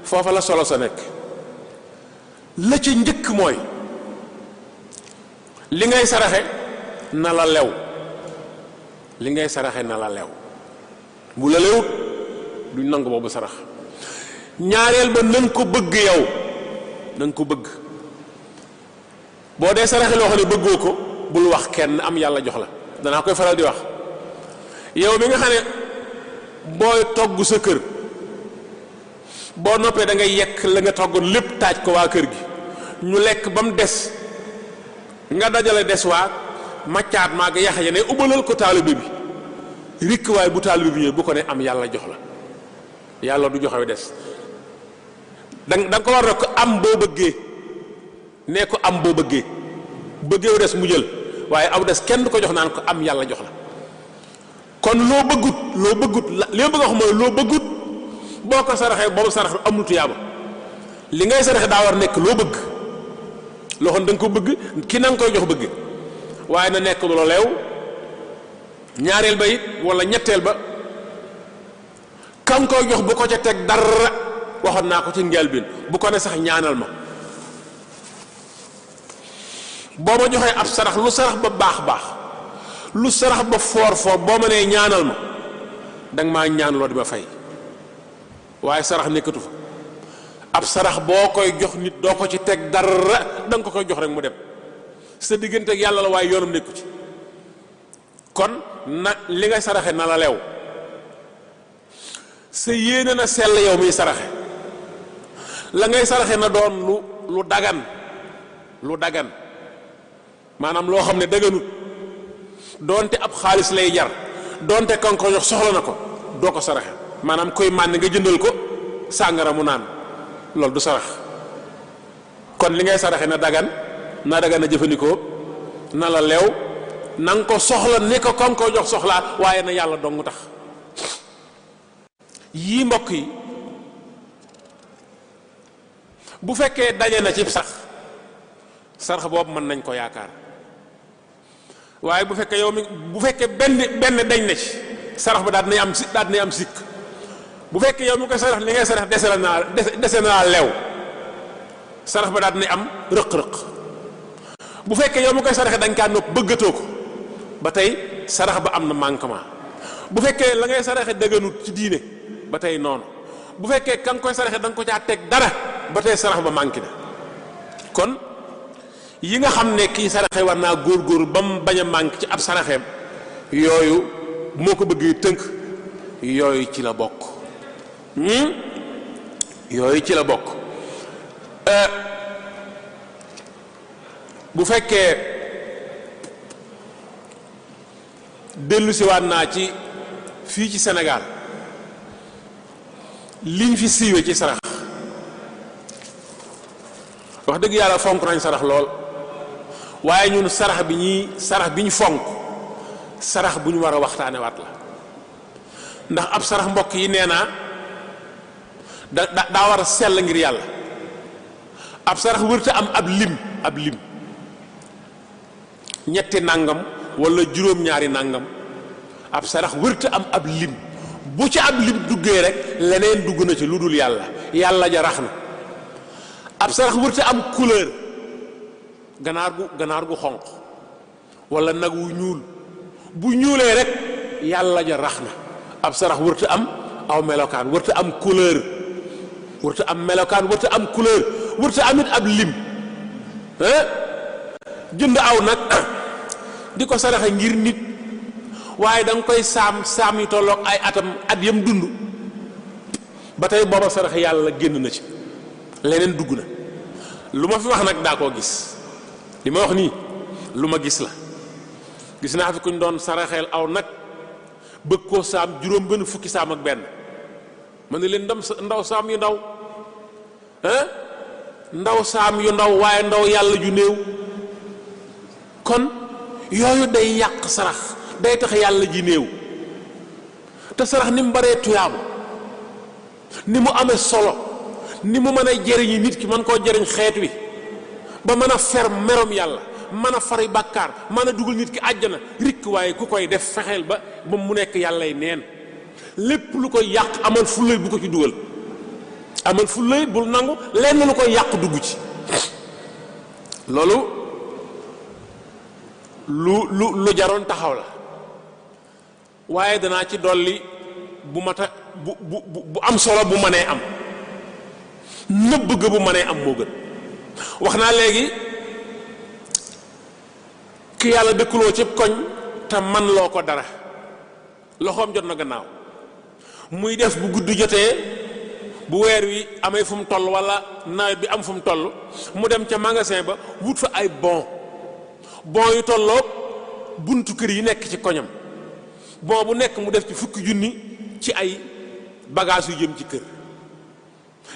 foofa la solo sa nekk. la ca njëkk mooy li ngay saraxe na la lew, li ngay saraxe na la lew. bu la lewut duñ nangu boobu sarax. ñaareel ba na nga ko bëgg yow, na nga ko bëgg. boo dee saraxe loo xam ne bëggoo ko bul wax kenn am yàlla jox la. danaa koy faral di wax yow mi nga xam ne booy togg sa kër boo noppee da ngay yekk la nga toggoon lépp taaj ko waa kër gi ñu lekk ba mu des nga dajale des waa maccaat maa nga yax ya ne ubbalal ko taalibe bi rikk waaye bu taalibe bi ñëw bu ko ne am yàlla jox la. yàlla du joxe des da nga ko war a ko am boo bëggee nee ko am boo bëggee bëggeewu des mu jël waaye aw des kenn du ko jox naan ko am yàlla jox la. kon loo bëggut li ma bëgg a wax mooy loo bëggut boo ko saraxee boobu sarax amul tuyaaba. li ngay saraxe daa war nekk loo bëgg loo xam da nga ko bëgg ki na nga koy jox bëgg waaye na nekk lu leew. ñaareel ba it wala ñetteel ba kan koy jox bu ko ca teg dara waxoon naa ko ci njëlbéen bu ko ne sax ñaanal ma. boo ma joxee ab sarax lu sarax ba baax lu sarax ba foor boo ma nee ñaanal ma danga maa ñaan loo di ma fay waaye sarax nekkatu fa. ab sarax boo koy jox nit doo ko ci teg dara da nga ko koy jox rek mu dem sa diggante ak yàlla la waaye yoonam nekku ci. kon na li ngay saraxe na la leew sa yéene na sell yow miy saraxe la ngay saraxe na doon lu dagan maanaam loo xam ne daganut doonte ab xaalis lay jar doonte kan ko jox soxla na ko doo ko saraxe. maanaam koy màndi nga jëndal ko sàngara mu naan loolu du sarax. kon li ngay saraxe na dagan a jëfandikoo na la leew na nga ko soxla ni ko kan ko jox soxlaa waaye na yàlla dong tax. yii mbokk yi bu fekkee daje na ci sarax boobu mën nañ ko yaakaar waaye bu fekkee benn dañ na ci sarax ba daal dinay am sikk. bu fekkee yow mi koy sarax li ngay sarax dese na leew sarax ba daal dinay am rëq-rëq. bu fekkee yow mi koy saraxe dañ kaa nopp bëggatoo ko ba tey sarax ba am na manquement. bu fekkee la ngay saraxe dëgganut ci diine ba tey noonu. bu fekkee ka nga koy saraxe da nga ko caa teg dara ba tey sarax ba manqué na. kon yi nga xam ne kii saraxe war naa góor ba mu bañ a manqué ci ab saraxeem yooyu moo ko bëggee tënk yooyu ci la bokk. yooyu ci la bokk. bu fekkee dellusiwaat naa ci fii ci Sénégal liñ fi siiwe ci sarax wax dëgg yàlla fonk nañ sarax lool waaye ñun sarax bi ñu fonk sarax bu ñu war a waxtaane waat la. ndax ab sarax mbokk yi nee naa daa war a sell ngir yàlla. ab sarax wërta am ab lim ñetti nangam wala juróom-ñaari nangam ab sarax wërta am ab lim bu ci ab lim duggee rek leneen dugg na ci lu dul yàlla ja rax na. ab sarax wërta am couleur ganaar gu xonq wala nag wu ñuul bu ñuulee rek yàlla ja rax na. ab sarax wërta am aw melokaan wërta am couleur wërta am melokaan wërta am couleur wërta amit ab lim jënd aw nag di ko saraxe ngir nit waaye da nga koy saam yu tolloog ay at yam dund ba tey booba saraxe yàlla génn na ci leneen dugg na. lu ma fi wax nag daa koo gis li ma wax nii lu ma gis la. gis naa fi kuñ doon saraxeel aw nag bëgg koo saam juróom benn fukki saam ak benn ma ne leen ndaw saam yu ndaw ndaw saam yu ndaw waaye ndaw yàlla ju néew. kon yooyu day yàq sarax day tax yàlla ji néew te sarax ni mu baree tuyaabu ni mu amee solo ni mu mën a jëriñi nit ki mën koo jëriñ xeet wi ba mën a fer merom yàlla mën a fari bàkkaar mën a dugal nit ki àjjana rikk waaye ku koy def fexeel ba mu nekk yàllay neen lépp lu koy yàq amal fullay bu ko ci dugal amal fullay bul nangu lenn lu koy yàq dugg ci. loolu lu jaroon taxaw la waaye danaa ci dolli bu mata bu am solo bu mënee am nëbb ga bu mënee am moo gën. wax naa léegi ki yàlla dëkkuloo ci koñ te man loo ko dara loxoom jot na gannaaw muy def bu guddi jotee bu weer wi amee fu mu toll wala nawet bi am fu mu toll mu dem ca magasin ba wut fa ay bon yu tolloo buntu kër yi nekk ci koñam bon bu nekk mu def ci fukki junni ci ay bagages yu jëm ci kër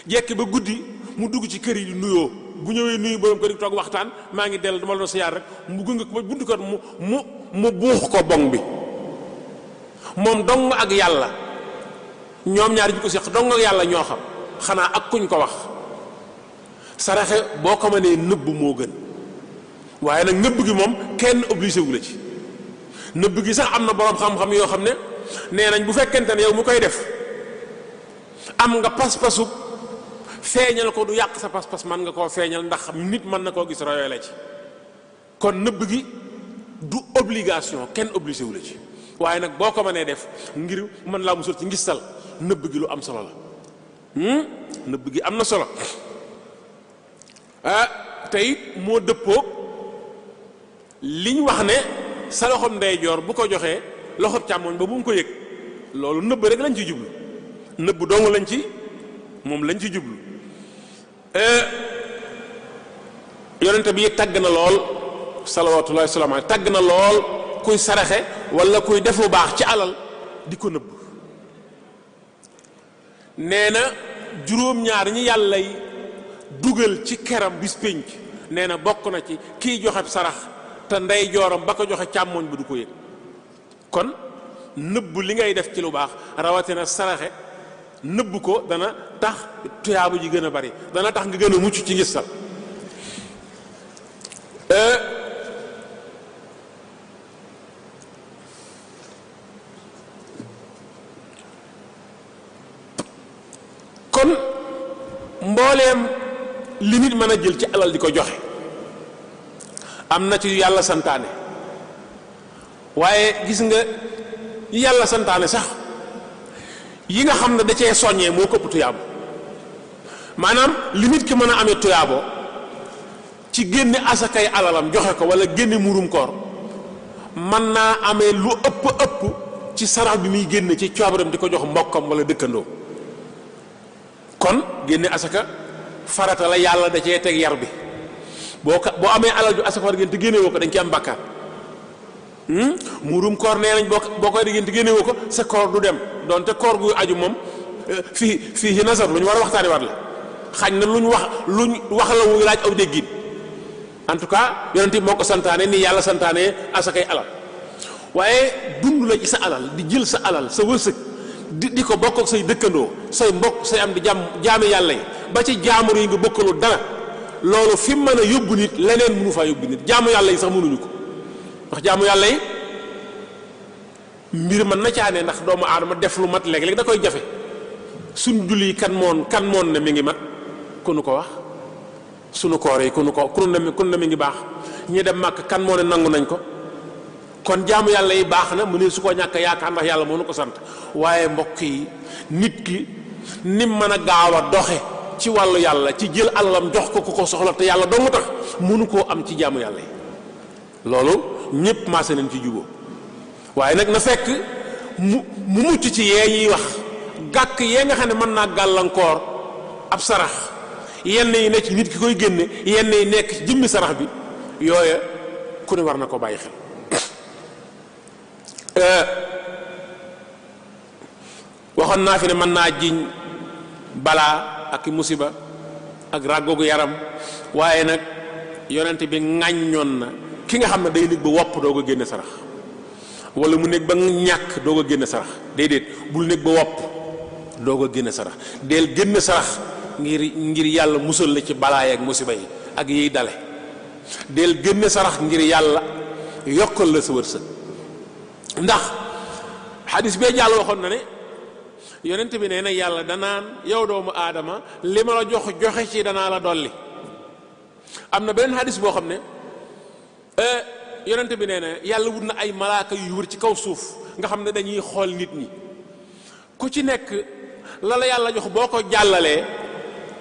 jekki ba guddi mu dugg ci kër yi di nuyoo bu ñëwee nuyu borom kër yi toog waxtaan maa ngi dellu dama la doon siyaar rek mu gunge ko ba buntu kër mu buux ko bong bi moom dong ak yàlla ñoom ñaari ñu ko seq dong ak yàlla ñoo xam xanaa ak kuñ ko wax. saraxe boo ko mënee nëbb moo gën waaye nag nëbb gi moom kenn obligé wu la ci nëbb gi sax am na borom xam-xam yoo xam ne nee nañ bu fekkente ne yow mu koy def am nga pas-pasu feeñal ko du yàq sa pas-pas man nga koo feeñal ndax nit mën na koo gis royoo la ci kon nëbb gi du obligation kenn obligé wu la ci waaye nag boo ko mënee def ngir mën laa musul ci ngistal nëbb gi lu am solo la nëbb gi am na solo te it moo dëppoo liñ wax ne sa loxoom ndeyjoor bu ko joxee loxoom càmmoñ ba bu mu ko yëg loolu nëbb rek lañ ci jublu nëbb dong lañ ci moom lañ ci jublu yonente bi tàgg na lool salawatullahi wasalaam alayhi tàgg na lool kuy saraxe wala kuy def lu baax ci alal di ko nëbb nee na juróom-ñaar ñi yàllay dugal ci keram bis pénc nee na bokk na ci kiy joxe sarax te ndey jooram ba ko joxe càmmoñ ba du ko yëg kon nëbb li ngay def ci lu baax rawatina saraxe nëbb ko dana tax tuyaabu ji gën a bari dana tax nga gën a mucc ci ngistal kon mbooleem li nit mën a jël ci alal di ko joxe am na ci yàlla santaane waaye gis nga yàlla santaane sax yi nga xam ne da cee soññee moo këpp tuyaabo maanaam li nit ki mën a amee tuyaabo ci génne asakay alalam joxe ko wala génne murum koor mën naa amee lu ëpp ci sarax bi muy génne ci coobaram di ko jox mbokkam wala dëkkandoo kon génne asaka farata la yàlla da cee teg yar bi boo amee alal ju asaka war génn te génne woo ko dañ ci am bàkkaar murum koor nee nañ boo koy diggante génne woo ko sa koor du dem donte koor gu aju moom fii ci nasar lu ñu war a waxtaani waat la xañ na luñ wax la wuy laaj aw déggin en tout cas yonent bi moo ko santaane ni yàlla santaane asakay alal waaye dund la ci sa alal di jël sa alal sa wërsëg di ko bokk ak say dëkkandoo say mbokk say am di jaame yàlla yi ba ci jaamur yi nga bokkalul dara loolu fi mu mën a yóbbu nit leneen mënu faa yóbbu nit jaamu yàlla yi sax mënuñu ko ndax jaamu yàlla yi mbir mën na caane ndax doomu aadama def lu mat léeg-léeg da koy jafe suñ julli kan moon ne mi ngi mat ku nu ko wax sunu koor yi ku ne mi ngi baax ñi dem màkk kan moo ne nangu nañ ko kon jaamu yàlla yi baax na mu ne su ko ñàkk yaakaar ndax yàlla moo nu ko sant waaye mbokk yi nit ki nim mën a gaaw a doxe ci wàllu yàlla ci jël alalam jox ko ku ko soxla te yàlla dong tax mënu koo am ci jaamu yàlla yi loolu ñépp maase nañ ci juboo waaye nag na fekk mu mucc ci yee ñuy wax gàkk yee nga xam ne mën naa gàllankoor ab sarax yenn yi ne ci nit ki koy génne yenn yi nekk ci jëmmi sarax bi yooya ku ne war na ko bàyyi xel waxoon naa fi ne mën naa jiñ balaa ak musiba ak ràggoogu yaram waaye nag yonent bi ŋàññoon na ki nga xam ne day nekk ba wopp doo ko génne sarax wala mu nekk ba ñàkk doo ko génne sarax déedéet bul nekk ba wopp doo ko génne sarax del génne sarax ngir yàlla musal la ci balaay ak musiba yi ak yiy dale del génne sarax ngir yàlla yokkal la sa wërsëg ndax xadis bee jàll waxoon na ne yonent bi nee na yàlla danaan yow doomu aadama li ma la joxe ci danaa la dolli am na beneen xadis boo xam ne yonent bi nee na yàlla wut na ay malaaka yu wër ci kaw suuf nga xam ne dañuy xool nit ñi ku ci nekk la la yàlla jox boo ko jàllalee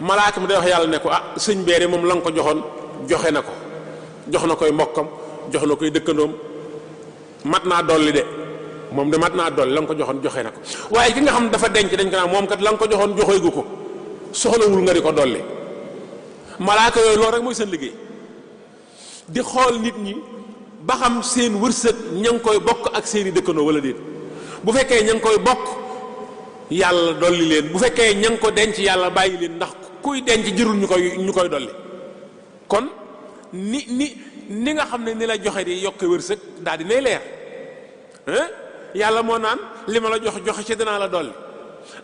malaaka mi day wax yàlla ne ko sëñ beere moom la nga ko joxoon joxe na ko, jox na koy mbokkam, jox na koy dëkkandoom, mat naa dolli de moom de mat naa dolli la nga ko joxoon joxe na ko. waaye ki nga xam dafa denc dañ ko naan moom kat la nga ko joxoon joxoy gu ko, soxlawul nga di ko dolli. malaaka yooyu loolu rek mooy seen liggéey, di xool nit ñi ba xam seen wërsëg ña ngi koy bokk ak seeni dëkkandoo wala déet. bu fekkee ña ngi koy bokk yàlla dolli leen, bu fekkee ña ngi ko denc yàlla bàyyi leen, ndax kuy denc jërul ñu koy dolli. kon ni nga xam ne ni la joxe di yokk wërsëg daal di nay leer yàlla moo naan li ma la joxe ci danaa la dolli,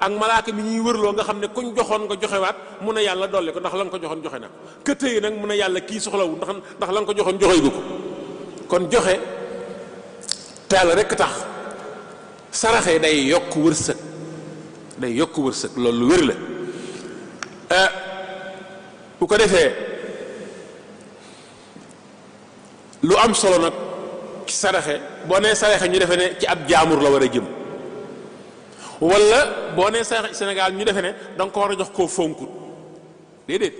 ak malaaka mi ñuy wërloo nga xam ne kuñ joxoon nga joxewaat mun a yàlla dolli ko ndax la nga ko joxoon joxe na ko. këtëyi nag mun a yàlla kii soxlawu ndax la nga ko joxoon joxe gu ko. kon joxe te yàlla rekk tax, saraxe day yokk wërsëg, day yokk wërsëg, loolu lu wér la. bu ko defee lu am solo nag ci saraxe, boo nee saraxe ñu defee ne ci ab jaamur la war a jëm, wala boo nee saraxe Sénégal ñu defee ne da nga ko war a jox koo fonkut. déedéet,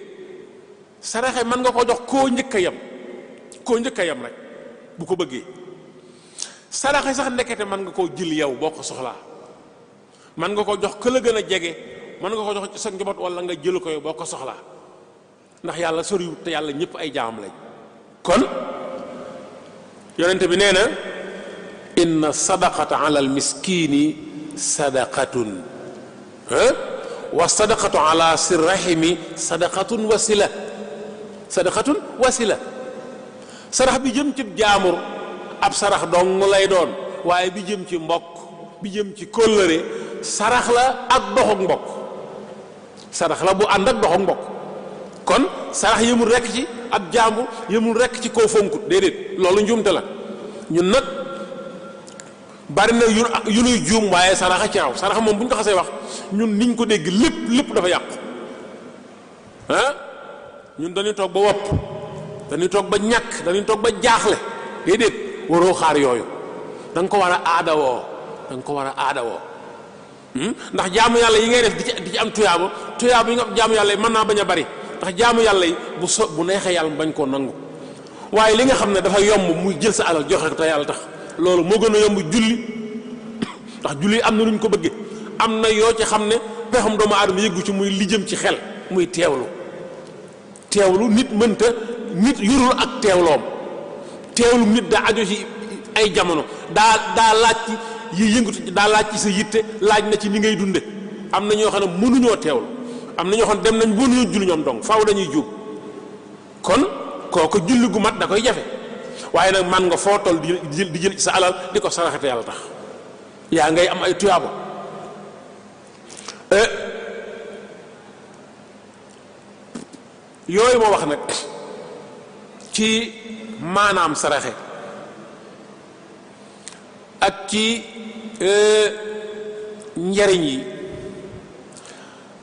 saraxe mën nga ko jox koo njëkk a yem rek bu ko bëggee. saraxe sax ndekete mën nga koo jël yow boo ko soxlaa, mën nga ko jox ka la gën a jege, mën nga ko jox ci sa njaboot wala nga jël ko yow boo ko soxlaa, ndax yàlla soriwut te yàlla ñëpp ay jaamam lañ. kon yonente bi nee na inna sadaqata ala al miskini sadaqatun wa sadaqatu ala sirrahimi sadaqatun wasila. sadaqatun wasila, sarax bi jëm ci jaamur ab sarax dong lay doon, waaye bi jëm ci mbokk, bi jëm ci kóllëre, sarax la ak doxuk mbokk, sarax la bu ànd ak doxuk mbokk. kon sarax yëmul rekk ci ab jaambur, yëmul rekk ci koo fonkut, déedéet, loolu njuumte la. ñun nag bari na yu nuy juum, waaye saraxa ci raw. sarax moom bu ñu ko xasee wax ñun niñ ko dégg lépp dafa yàqu. ñun dañuy toog ba wopp, dañuy toog ba ñàkk, dañuy toog ba jaaxle. déedéet, waroo xaar yooyu, da nga ko war a aadawoo, da nga ko war a aadawoo. ndax jaamu yàlla yi ngay def di ci am tuyaaba yi nga jaamu yàlla yi mën naa bañ a bari, ndax jaamu yàlla yi bu neexee yàlla bañ koo nangu. waaye li nga xam ne dafa yomb muy jël sa alal joxe ko te yàlla tax, loolu moo gën a yomb julli. ndax julli am na lu ñu ko bëggee, am na yoo ci xam ne pexam doomu aadama yëggu ci, muy li jëm ci xel, muy teewlu. nit mënta, nit yorul ak teewloom. teewlu nit daa aju ci ay jamono, daa laaj ci yi yëngatu, daa laaj ci sa yitte, laaj na ci ni ngay dunde. am na ñoo xam ne mënuñoo teewlu, am na ñoo xam ne dem nañ mënuñoo julli ñoom donc faaw dañuy juub. kon kooku julli gu mat da koy jafe. waaye nag man nga foo toll di jël ci sa alal di ko saraxate yàlla tax, yaa ngay am ay tuyaaba. yooyu moo wax nag ci maanaam saraxe ak ci njariñ yi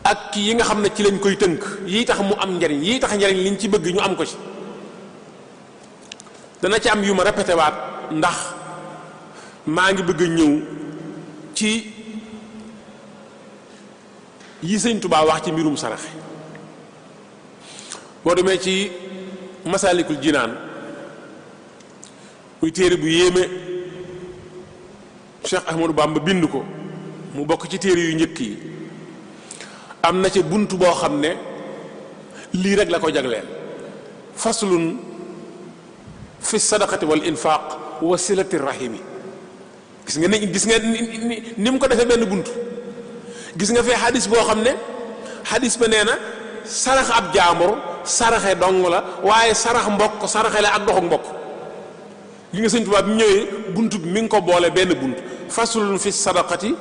ak yi nga xam ne ci lañ koy tënk, yi tax mu am njariñ, yi tax njariñ liñ ci bëgg ñu am ko ci. dana ci am yu ma répété waat ndax maa ngi bëgg a ñëw ci yi Sëñ Tuubaa wax ci mbirum saraxe. boo demee ci Masaalikul Jinaan, muy téere bu yéeme, Cheikh Ahmadou Bamba bind ko, mu bokk ci téere yu njëkk yi. am na ca bunt boo xam ne lii rek la ko jagleel: faslun fi sadaqati wal infaq wa silati rahimi. gis nga ni mu ko defee benn bunt. gis nga fee xadis boo xam ne xadis ba nee na sarax ab jaambur saraxe dong la, waaye sarax mbokk saraxe la ak doxu mbokk. gi nga Sëñ Tuubaa bi ñëwee bunt bi mi ngi ko boole benn bunt: faslun fi sadaqati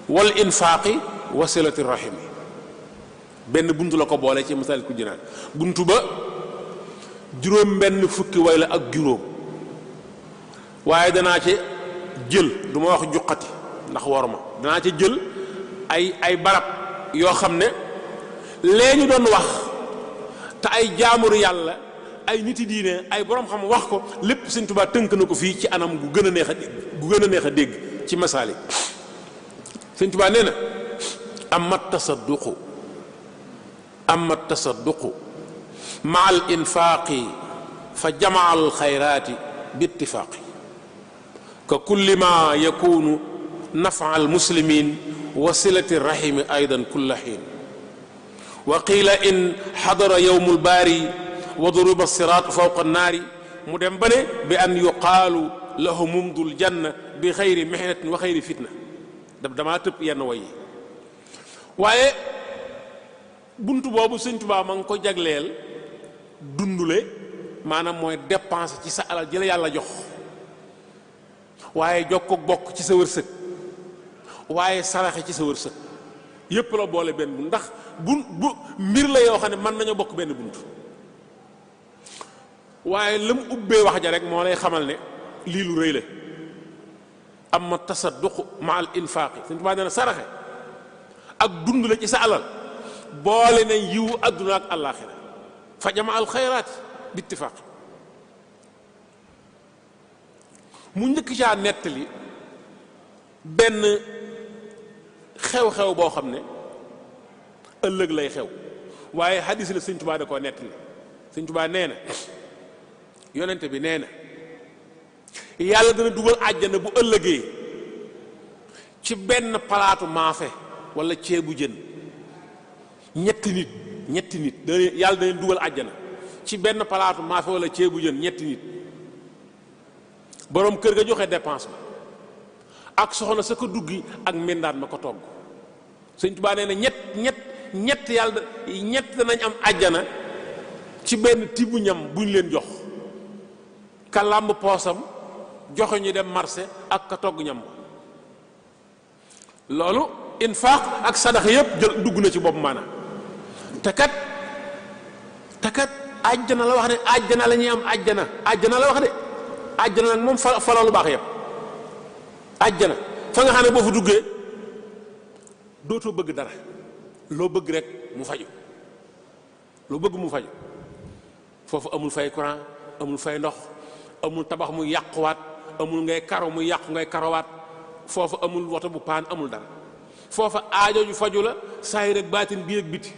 wal infaqi wa silati rahimi. benn bunt la ko boole ci Masaalikul Jinaan. buntu ba juróom benn fukki way la ak juróom, waaye danaa ci jël, du ma wax juqati ndax war ma, danaa ci jël ay barab yoo xam ne lee ñu doon wax te ay jaamuru yàlla, ay niti diine, ay borom xam wax ko lépp Sëñ Tuubaa tënk na ko fii ci anam gu gën a neex a dégg ci Masaalik. Sëñ Tuubaa nee na amma tasadduqu ma al infaaqi fa jamaa al xayraati bi ittifaaqi ka kulli ma yakunu nafa al muslimin wa silati rahimi aydan kulla xiin wa qiila in xadara yowmu lbaari wa duruba siraat fawqa annaari mu dem ba ne bi an yuqaalu lahu mumdul janna bi xayri mihnatin wa xayri fitna damaa tëb yenn way yi waaye buntu boobu Sëñ Tuubaa ma ngi ko jagleel dundule maanaam mooy dépense ci sa alal ji la yàlla jox waaye jox ko bokk ci sa wërsëg waaye saraxe ci sa wërsëg yépp la boole benn bunt ndax bu mbir la yoo xam ne mën nañoo bokk benn bunt waaye la mu ubbee wax ja rek moo lay xamal ne lii lu rëy la amma tasadduqu ma al infaaqi Sëñ Tuubaa nee na saraxe ak dundule ci sa alal boole na yiwu adduna ak àllaaxira fa jama al xayraat bi ittifaaq mu njëkk caa nettali benn xew-xew boo xam ne ëllëg lay xew waaye xadis la Sëñ Tuubaa da koo nettali Sëñ Tuubaa nee na yonente bi nee na yàlla dana dugal àjjana bu ëllëgee ci benn palaatu maafe wala ceebu jën ñetti nit yàlla dana dugal àjjana ci benn palaatu maafe wala ceebu jën ñetti nit boroom kër ga joxe dépense ba ak soxna sa ko duggi ak mbindaan ma ko togg Sëñ Tuubaa nee na ñett yàlla ñett danañ am àjjana ci benn tibu ñam buñ leen jox ka làmb poosam joxe ñu dem marché ak ka togg ñam loolu infaaq ak sadax yépp jël dugg na ci bopp maanaam te kat àjjana la wax ne àjjana la ñuy am àjjana la wax de àjjana nag moom fa la lu baax yépp àjjana fa nga xam ne boo fa duggee dootoo bëgg dara loo bëgg rek mu faju foofu amul fay courant amul fay ndox amul tabax muy yàquwaat amul ngay karo muy yàqu ngay karowaat foofu amul woto bu paan amul dara foofa aajo ju faju la saahir ak baatin biir ak biti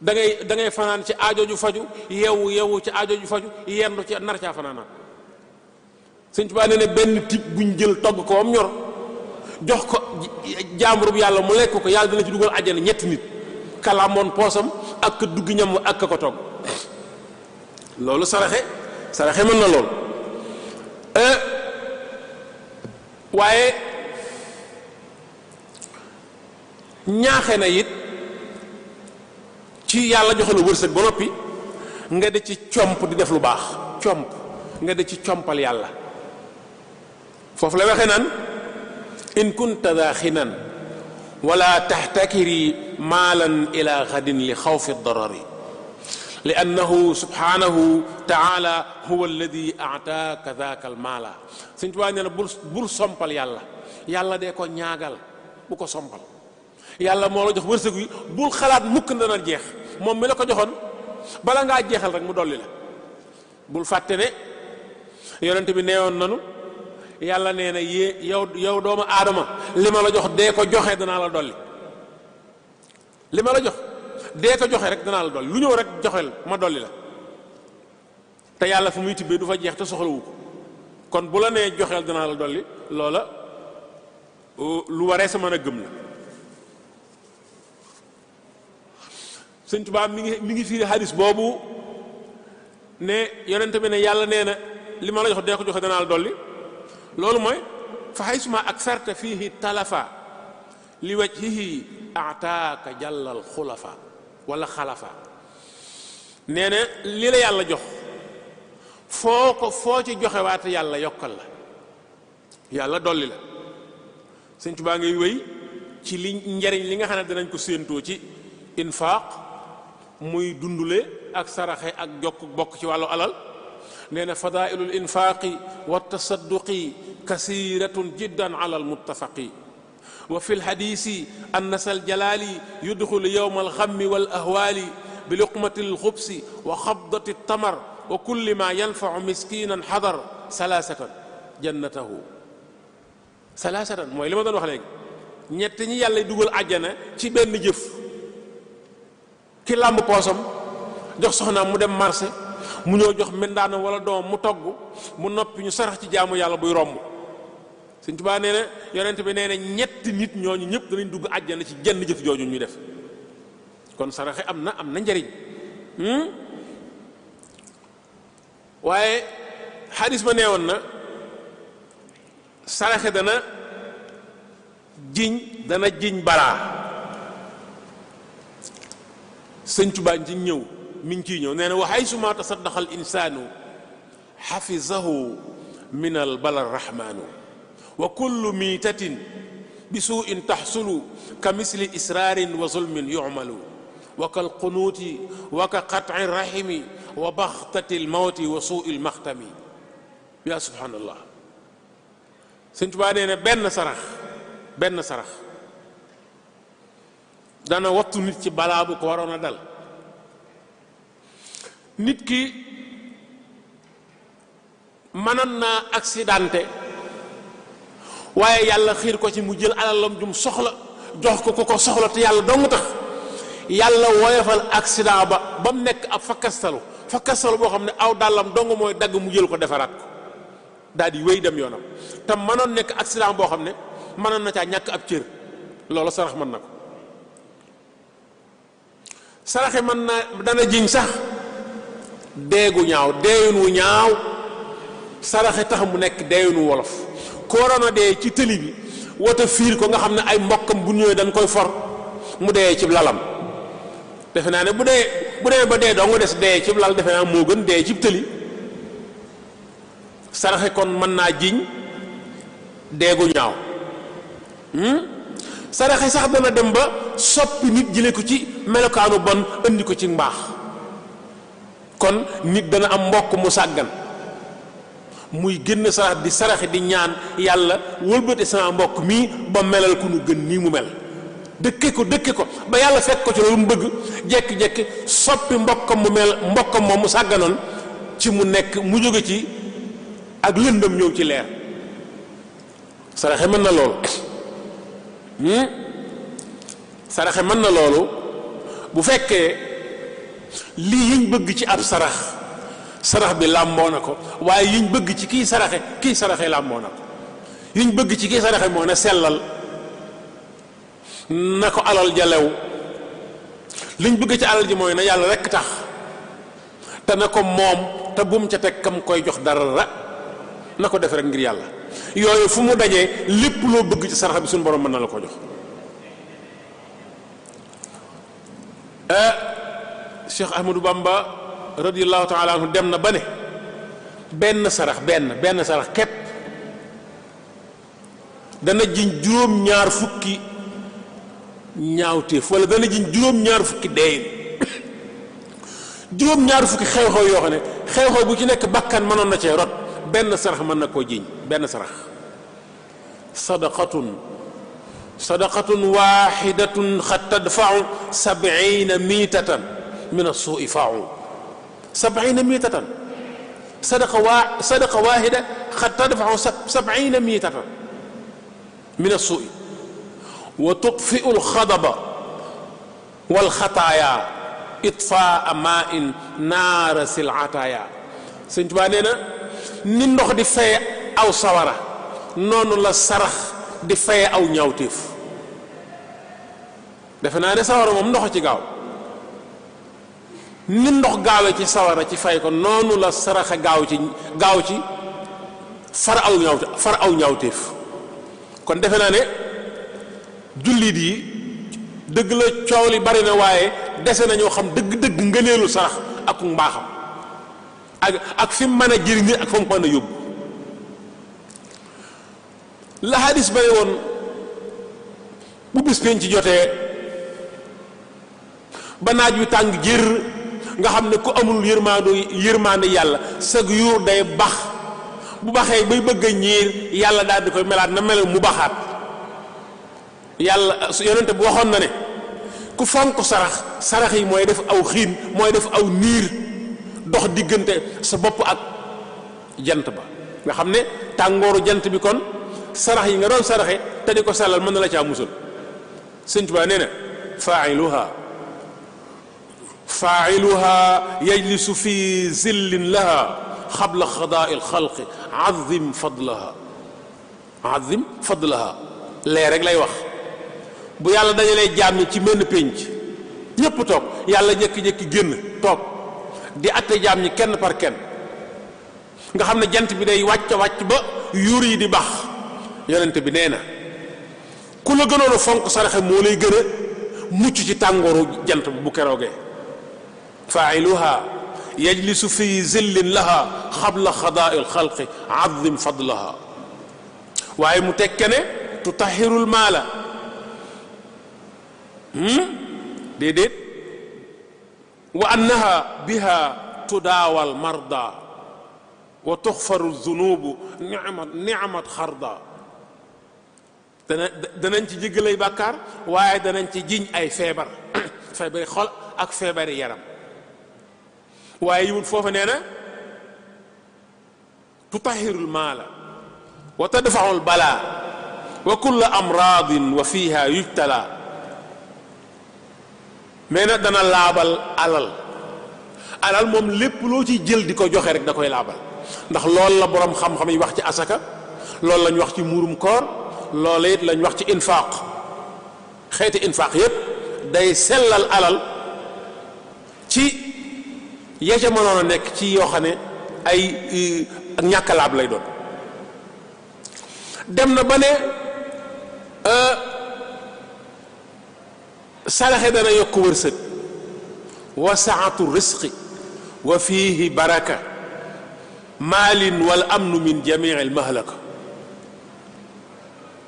da ngay fanaan ci aajo ju faju yeewu ci aajo ju faju yendu ci nar caa fanaanaat Sëñ Tuubaa nee ne benn tib buñ jël togg ko am ñor jox ko jaambur bu yàlla mu lekk ko yàlla dina ci dugal àjjana ñetti nit kalaamoon poosam ak ka dugg ñam ak ka ko togg loolu saraxe mën na loolu waaye ñaaxe na it ci yàlla joxe la wërsëg ba noppi nga de ci comp di def lu baax nga de ci compal yàlla foofu la waxee naan in kunta daa xinan wala taxtakiri maalan ila xadin li xawfi darari li annahu subhanahu taala huwa alladi ataaka daaka almaala Sëñ Tuubaa nee na bul sompal yàlla dee ko ñaagal bu ko sompal yàlla moo la jox wërsëg wi bul xalaat mukk na dana jeex moom mi la ko joxoon bala ngaa jeexal rek mu dolli la bul fàtte ne yonent bi neewoon nanu yàlla nee na yow doomu aadama li ma la jox dee ko joxe danaa la dolli li ma la jox dee ko joxe rek danaa la dolli lu ñëw rek joxeel ma dolli la te yàlla fu muy tibbee du fa jeex te soxlawu ko kon bu la nee joxeel danaa la dolli loola lu waree sa mën a gëm la Sëñ Tuubaa mi ngi firi hadis boobu ne yonent bi ne yàlla nee na li ma la jox dee ko joxe danaa la dolli loolu mooy fa haysuma aksarta fiihi talafa li wajhihi ataaka jàllal xulafa wala xalafa nee na li la yàlla jox foo ci joxe waate yàlla yokkal la yàlla dolli la Sëñ Tuubaa ngay wéy ci li njariñ li nga xam ne danañ ko séentoo ci infaaq muy dundule ak saraxe ak jokk bokk ci wàllu alal nee na fadailul infaaqi wa tasadduqi kasiratun jiddan ala almuttafaqi wa fi lhadisi anna sal jalali yudxulu yowma alxammi wal ahwali bi luqmati alxubsi wa xabdati tamar wa kulli ma yanfacu miskinan xadar salaasatan jannatahu salaasatan mooy li ma doon wax léegi ñett ñi yàlla dugal àjjana ci benn jëf. ki làmb poosam jox soxnaam mu dem marché mu ñëw jox mendaanam wala doomam mu togg mu noppi ñu sarax ci jaamu yàlla buy romb. Sëñ Tuubaa nee na yonent bi nee na ñetti nit ñooñu ñëpp danañ dugg àjjana ci jenn jëf jooju ñuy def. kon saraxe am na njariñ. waaye xadis ba neewoon na saraxe dana jiñ balaa. Sëñ Tuubaa ci ñëw mi ngi ciy ñëw nee na wa haysuma tasaddaqa al insaanu xafizahu min al bala rahmaanu wa kullu miitatin bi suu'in taxsulu ka misli israarin wa zulmin yu'malu wa kal qunuuti wa ka qat'i rahimi wa baxtati al mawti wa suu'i al maxtami. yaa subhaanallah. Sëñ Tuubaa nee na benn sarax dana wattu nit ci balaa bu ko waroon a dal. nit ki mënoon naa accidenté waaye yàlla xiir ko ci mu jël alalam jum soxla jox ko ko soxla te yàlla dong tax yàlla woyofal accident ba mu nekk ab fakkastalu boo xam ne aw dàllam dong mooy dagg mu jël ko defaraat ko daal di wéy dem yoonam. te mënoon nekk accident boo xam ne mënoon na caa ñàkk ab cër loolu sarax mën na ko. saraxe mën na dana jiñ sax deegu ñaaw deeyunu ñaaw saraxe tax mu nekk deeyunu wolof ko waroon a dee ci tëli bi woto fiir ko nga xam ne ay mbokkam bu ñëwee dañ koy for mu dee ci lalam. defe naa ne bu dee ba dee doo nga des dee ci lal defe naa moo gën dee ci tëli. saraxe kon mën naa jiñ deegu ñaaw. saraxe sax dana dem ba soppi nit jële ko ci melokaanu bon indi ko ci mbaax. kon nit dana am mbokk mu sàggan muy génn sarax di saraxe di ñaan yàlla wëlbate sama mbokk mii ba melal ku nu gën nii mu mel dëkke ko ba yàlla fekk ko ci loolu mu bëgg jekki-jekki soppi mbokkam moom mu sàgganoon ci mu nekk mu jóge ci ak lëndëm ñëw ci leer. saraxe mën na loolu. saraxe mën na loolu bu fekkee lii yiñ bëgg ci ab sarax bi làmboo na ko waaye yiñ bëgg ci kii saraxe làmboo na ko. yiñ bëgg ci kii saraxe moo ne sellal na ko alal ja lew liñ bëgg ci alal ji mooy na yàlla rekk tax te na ko moom te bum ca teg kam koy jox dara na ko def rek ngir yàlla. yooyu fu mu dajee lépp loo bëgg ci sarax bi suñu borom mën na la ko jox. Cheikh Ahmadou Bamba radiyallahu taala anhu dem na ba ne benn sarax képp dana jiñ juróom-ñaar fukki ñaawteef wala dana jiñ juróom-ñaar fukki deeyin juróom-ñaar fukki xew-xew yoo xam ne xew-xew bu ci nekk bakkan mënoon na cee rot benn sarax mën na koo jiñ. benn sarax sadaqatun waxidatun xat tadfau 70 miitatan min as-suui fau 70 miitatan sadaqa waxida xat tadfau 70 miitatan min as-suui wa tutfiu al-xadaba wal-xataaya itfaa maa'in naara silataaya. Sëñ Tuubaa nee na ni ndox di faye aw sawara noonu la sarax di faye aw ñaawteef. defe naa ne sawara moom ndox ci gaaw ni ndox gaawee ci sawara ci fay ko noonu la saraxe gaaw ci far aw ñaawteef. kon defe naa ne jullit yi dëgg la coow li bari na waaye dese na ñoo xam dëgg-dëgg ngëneelu sarax ak mbaaxam ak fi mu mën a jëriñ ak fa mu mën a yóbbu. la hadis bare woon bu bis penc ci jotee ba naaj wi tàng jër nga xam ne ku amul yërmaande yàlla sag yuur day bax bu baxee bay bëgg a ñiir yàlla daal di koy melaat na mel mu baxaat. yàlla yonente bu waxoon na ne ku fonk sarax yi mooy def aw xiin mooy def aw niir dox diggante sa bopp ak jant ba nga xam ne tàngooru jant bi kon sarax yi nga doon saraxe te di ko sellal mën na la caa musal. Sëñ Tuubaa nee na faa'iluha yajlisu fi zillin laha xabla xadaai alxalqi azim fadlaha lee rek lay wax. bu yàlla dajalee jaam ñi ci menn pénc ñépp toog yàlla jékki-jékki génn toog di atte jaam ñi kenn par kenn nga xam ne jant bi day wàcc ba yuur yi di baax. yonent bi nee na ku la gënoon a fonk saraxe moo lay gën a mucc ci tàngooru jant bu keroogee. faa'iluha yajlisu fi zillin laha xabla xadaai alxalqi azim fadlaha. waaye mu tekke ne tutahirul maala déedéet wa annaha biha tudaawal marda wa tuxfaru zunubu ni'mat xarda. danañ ci jéggalay bàkkaar waaye danañ ci jiñ ay feebar feebari xol ak feebari yaram. waaye yimut foofa nee na tutahirul maala wa tadfaul balaa wa kulla amradin wa fiha yubtala. mais nag dana laabal alal moom lépp loo ci jël di ko joxe rek da koy laabal ndax loolu la boroom xam-xam yi wax ci asaka, loolu lañ wax ci muurum koor, loolu it lañ wax ci infaaq. xeeti infaaq yépp day sellal alal ci ya ca mënoon a nekk ci yoo xam ne ay ak ñàkk laab lay doon. dem na ba ne saraxe dana yokk wërsëg wa saatu risqi wa fiihi baraka maalin wal amnu min jamii al mahlaka.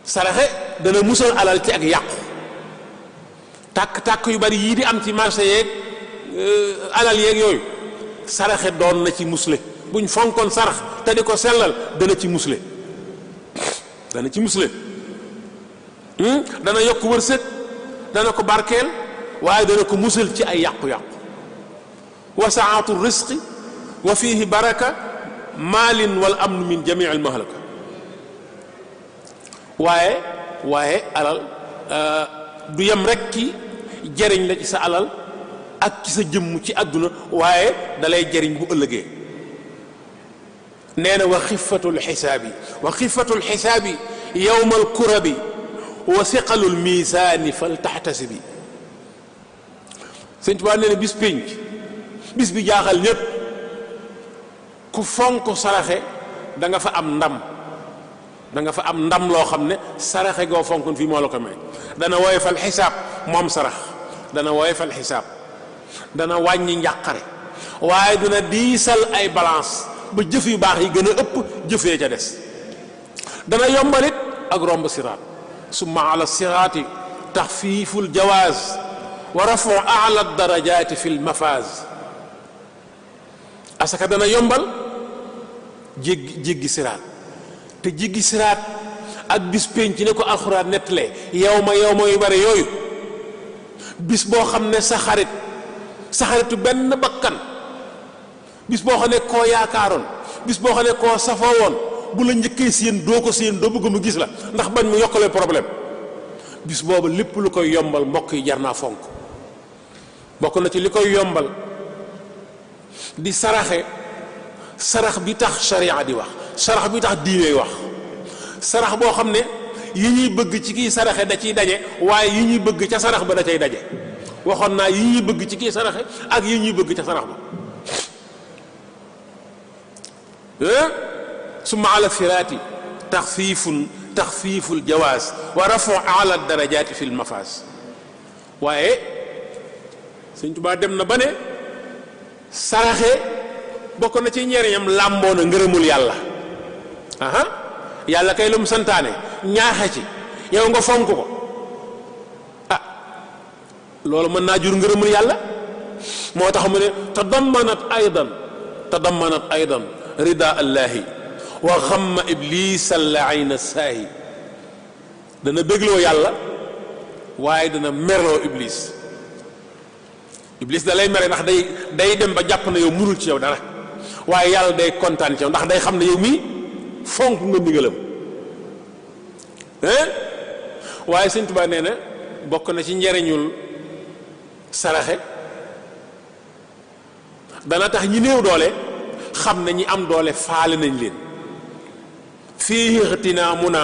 saraxe dana musal alal ci ak yàqu. tàkk-tàkk yu bari yii di am ci marché yeeg alal yeeg yooyu saraxe doon na ci musle. buñ fonkoon sarax te di ko sellal dana ci musle. dana yokk wërsëg, dana ko barkeel, waaye dana ko musal ci ay yàqu-yàqu. wa saatu risqi wa fiihi baraka maalin wal amnu min jamii al mahlaka. waaye alal du yem rek ki jariñ la ci sa alal ak ci sa jëmm ci àdduna, waaye dalay jariñ bu ëllëgee. nee na wa xifatul xisaabi yowmal kurabi wa siqalul miisaani fal taxtasibi. Sëñ Tuubaa nee na bis pénc, bis bi jaaxal ñépp, ku fonk saraxe da nga fa am ndam loo xam ne saraxe goo fonkoon fii moo la ko may. dana woyofal xisaab moom sarax, dana woyofal xisaab, dana wàññi njàqare, waaye dina diisal ay balance ba jëf yu baax yi gën a ëpp jëfee ca des. dana yombalit ak romb siraat. summa ala siraati taxfiiful jawaaz wa rafu ala darajaati fi lmafaaz. asaka dana yombal jéggi siraat, te jéggi siraat ak bis pénc ne ko alxuraan nettalee yow ma yu bare yooyu, bis boo xam ne sa xaritu benn bakkan, bis boo xam ne koo yaakaaroon, bis boo xam ne koo safoo woon, bu la njëkkee séen doo ko séen, doo bëgg mu gis la ndax bañ mu yokkalee problème. bis boobu lépp lu koy yombal mbokk yi jar naa fonk. bokk na ci li koy yombal di sarax bi tax sharia di wax, sarax bi tax diine wax, sarax boo xam ne yi ñuy bëgg ci kii saraxe da ciy daje, waaye yi ñuy bëgg ca sarax ba da cay daje. waxoon naa yi ñuy bëgg ci kii saraxe ak yi ñuy bëgg ca sarax ba. summa ala siraati taxfiiful jawaaz wa rafu ala darajaati fi lmafaaz. waaye Sëñ Tuubaa dem na ba ne saraxe bokk na ci njariñam làmboo na ngërëmul yàlla. yàlla kay lu mu santaane ñaaxe ci yow nga fonk ko, loolu mën naa jur ngërëmul yàlla. moo tax mu ne tadammanat aydan rida allahi wa xamma iblisa laayna saahi. dana bégloo yàlla waaye dana merloo iblis da lay mere ndax day dem ba jàpp na yow mënul ci yow dara, waaye yàlla day kontaan ci yow ndax day xam ne yow mii fonk nga ndigalam. waaye Sëñ Tuubaa nee na bokk na ci njariñul saraxe dana tax ñi néew doole xam ne ñi am doole faale nañ leen fiihi ixtinaamuna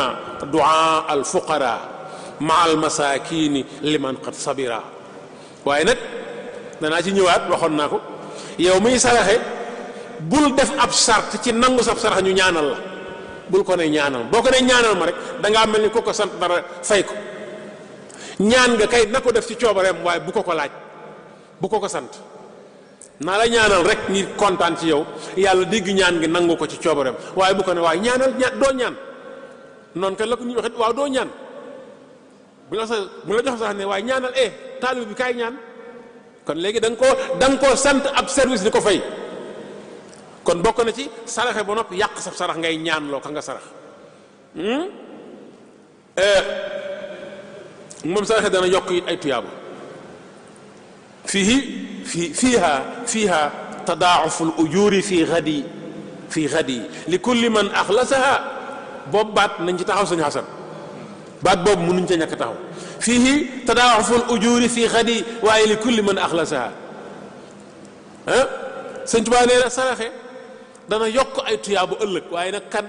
duaa al fuqara ma al masakini liman qad sabira waaye nag danaa ci ñëwaat waxoon naa ko yow miy saraxe bul def ab sart ci nangu sab sarax ñu ñaanal la bul ko ne ñaanal boo ko ne ñaanal ma rek dangaa mel ni ku ko sant dara fay ko ñaan nga kay na ko def ci coobareem waaye bu ko ko laaj bu ko ko sant naa la ñaanal rek ngir kontaan ci yow yàlla dégg ñaan ngi nangu ko ci coobareem waaye bu ko ne waaye ñaanal doo ñaan noonu kat la ko ñuy waxit waaw doo ñaan bu la jox sax ne waaye ñaanal taalibe bi kaay ñaan kon léegi da nga koo sant ab service di ko fay kon bokk na ci saraxe ba noppi yàq sa sarax ngay ñaan loo ka nga sarax moom saraxe dana yokk it ay tuyaaba fiiha tadaafu l ujuri fi gadi li kulli man axlasaha boobu baat nañ ci taxaw sëñ Xasan baat boobu mënuñ ca ñàkk taxaw fiihi tadaafu l ujuri fi gadi waaye li kulli man axlasaha sëñ Tuubaa nee na saraxe dana yokk ay tuyaaba ëllëg waaye nag kan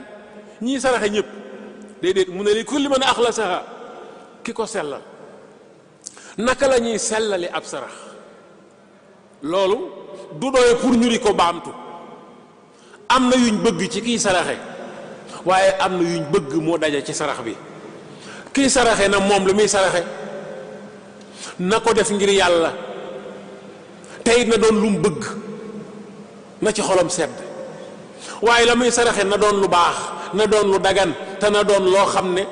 ñii saraxe ñëpp déedéet mu ne li kulli man axlasaha ki ko sellal naka la ñuy sellali ab sarax loolu du doy pour ñu di ko baamtu am na yuñ bëgg ci kiy saraxe waaye am na yuñ bëgg moo daje ci sarax bi kiy saraxe na moom lu muy saraxe na ko def ngir yàlla tey na doon lu mu bëgg na ci xolam sedd waaye la muy saraxe na doon lu baax na doon lu dagan te na doon loo xam ne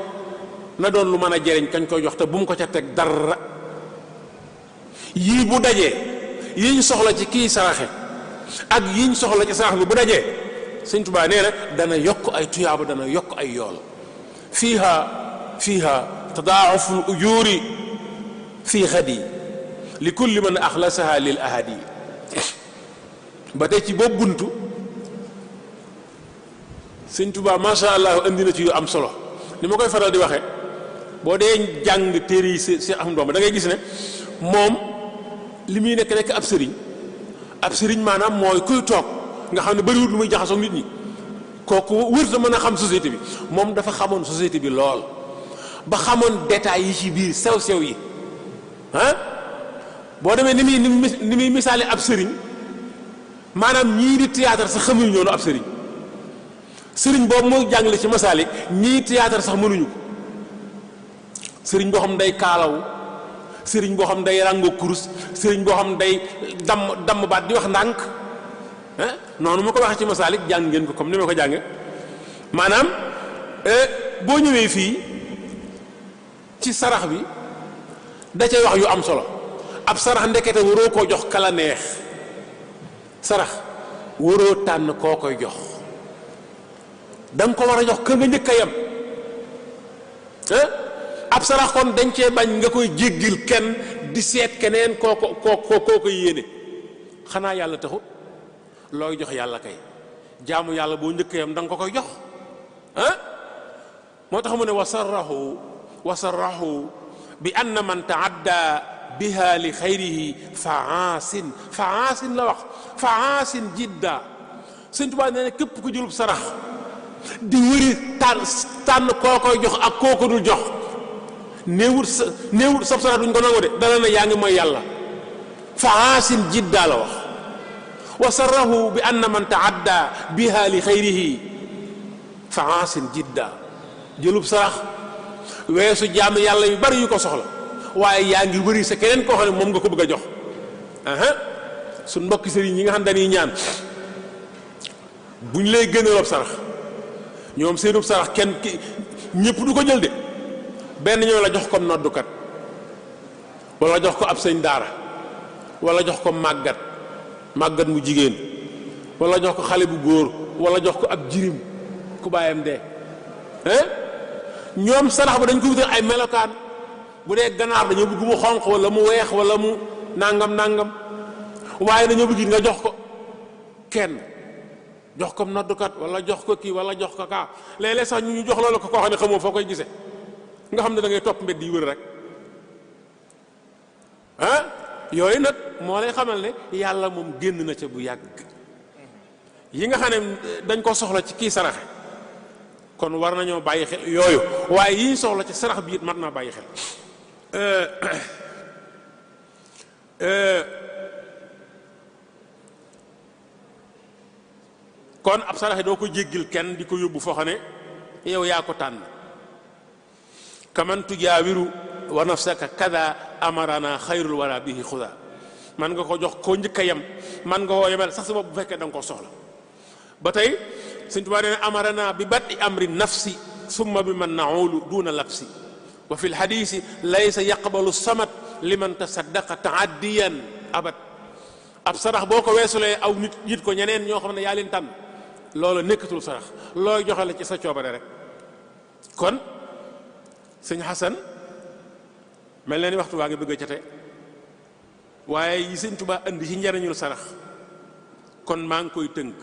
na doon lu mën a jëriñ kañ koy jox te bu mu ko ca teg dara yii bu dajee yiñ soxla ci kii saraxe ak yiñ soxla ci sarax bi bu dajee Sëñ Tuubaa nee na dana yokk ay tuyaaba dana yokk ay yool fiiha tadaafu l ujuri fii xadi li kulli man axlasaha lil ahadi ba tey ci boobu buntu Sëñ Tuubaa masha Allah andi na ci yu am solo ni ma koy faral di waxe boo dee jàng téere yi si am doom da ngay gis ne moom li muy nekk ab sëriñ maanaam mooy kuy toog nga xam ne bariwul lu muy jaxasoo nit ñi kooku wër sa mën a xam société bi moom dafa xamoon société bi lool ba xamoon détails yi ci biir sew-sew yi boo demee ni muy misaale ab sëriñ maanaam ñii di théâtre sax xamuñu ñoonu ab sëriñ boobu mooy jàngale ci masaalik ñii théâtre sax mënuñu ko sëriñ boo xam day kaalawu sëriñ boo xam day ràngoo kurus sëriñ boo xam day damm baat di wax ndànk noonu ma ko waxee ci masaalik jàng ngeen ko comme ni ma ko jànge maanaam boo ñëwee fii ci sarax bi da cay wax yu am solo ab sarax ndekete waroo koo jox kala neex sarax waroo tànn koo koy jox da nga ko war a jox ka nga njëkk a yem ab sarax kon dañ cee bañ nga koy jéggil kenn di seet keneen koo ko yéene xanaa yàlla taxut looy jox yàlla kay jaamu yàlla boo njëkk a yem da nga ko koy jox moo tax mu ne wasarrahu bi anna man taadda biha li xayrihi faasin la wax faasin jidda Sëñ Tuubaa nee na képp ku jëlub sarax di wëri tànn koo koy jox ak koo ko dul jox néewut sab sarax duñ ko nangu de dana ne yaa ngi mooy yàlla faasin jidda la wax wasarrahu bi anna man taadda biha li xayrihi faasin jidda jëlub sarax weesu jaam yàlla yu bari yu ko soxla waaye yaa ngi wëri sa keneen koo xam ne moom nga ko bëgg a jox suñ mbokki sëriñ yi nga xam dañuy ñaan buñ lay gënaloob sarax ñoom seenub sarax kenn ki ñëpp du ko jël de benn ñoo la jox ko noddukat wala jox ko ab sëñ daara wala jox ko màggat mu jigéen wala jox ko xale bu góor wala jox ko ab jirim ku bàyyam dee ñoom sarax ba dañ ko wutal ay melokaan bu dee ganaar dañoo bëgg mu xonq wala mu weex wala mu nangam waaye dañoo bëgg nga jox ko kenn jox ko noddukat wala jox ko kii wala jox ko kaa léeg-léeg sax ñu jox loolu ko koo xam ne xamoo foo koy gisee nga xam ne da ngay topp mbedd yi wër rek ah yooyu nag moo lay xamal ne yàlla moom génn na ca bu yàgg. yi nga xam ne dañ ko soxla ci kii saraxe kon war nañoo bàyyi xel yooyu waaye yi soxla ci sarax bi it mat naa bàyyi xel. kon ab saraxe doo ko jéggil kenn di ko yóbbu foo xam ne yow yaa ko tànn kaman tujaawiru wa nafsaka kada amarana xayrul wara bihi xuda man nga ko jox koo njëkk a yem man nga koo yemel sax sa bopp bu fekkee da nga ko soxla ba tey Sëñ Tuubaa nee na amarana bi badi amri nafsi summa bi man naulu duna labsi wa fi lxadisi laysa yaqbalu samat liman tasaddaqa taaddiyan abad ab sarax boo ko weesulee aw nit yit ko ñeneen ñoo xam ne yaa leen tànn loolu nekkatul sarax looy joxe la ci sa coobare rek. kon sëñ Xasan mel na ni waxtu waa ngi bëgg a jote waaye yi Sëñ Tuubaa indi ci njariñul sarax kon maa ngi koy tënk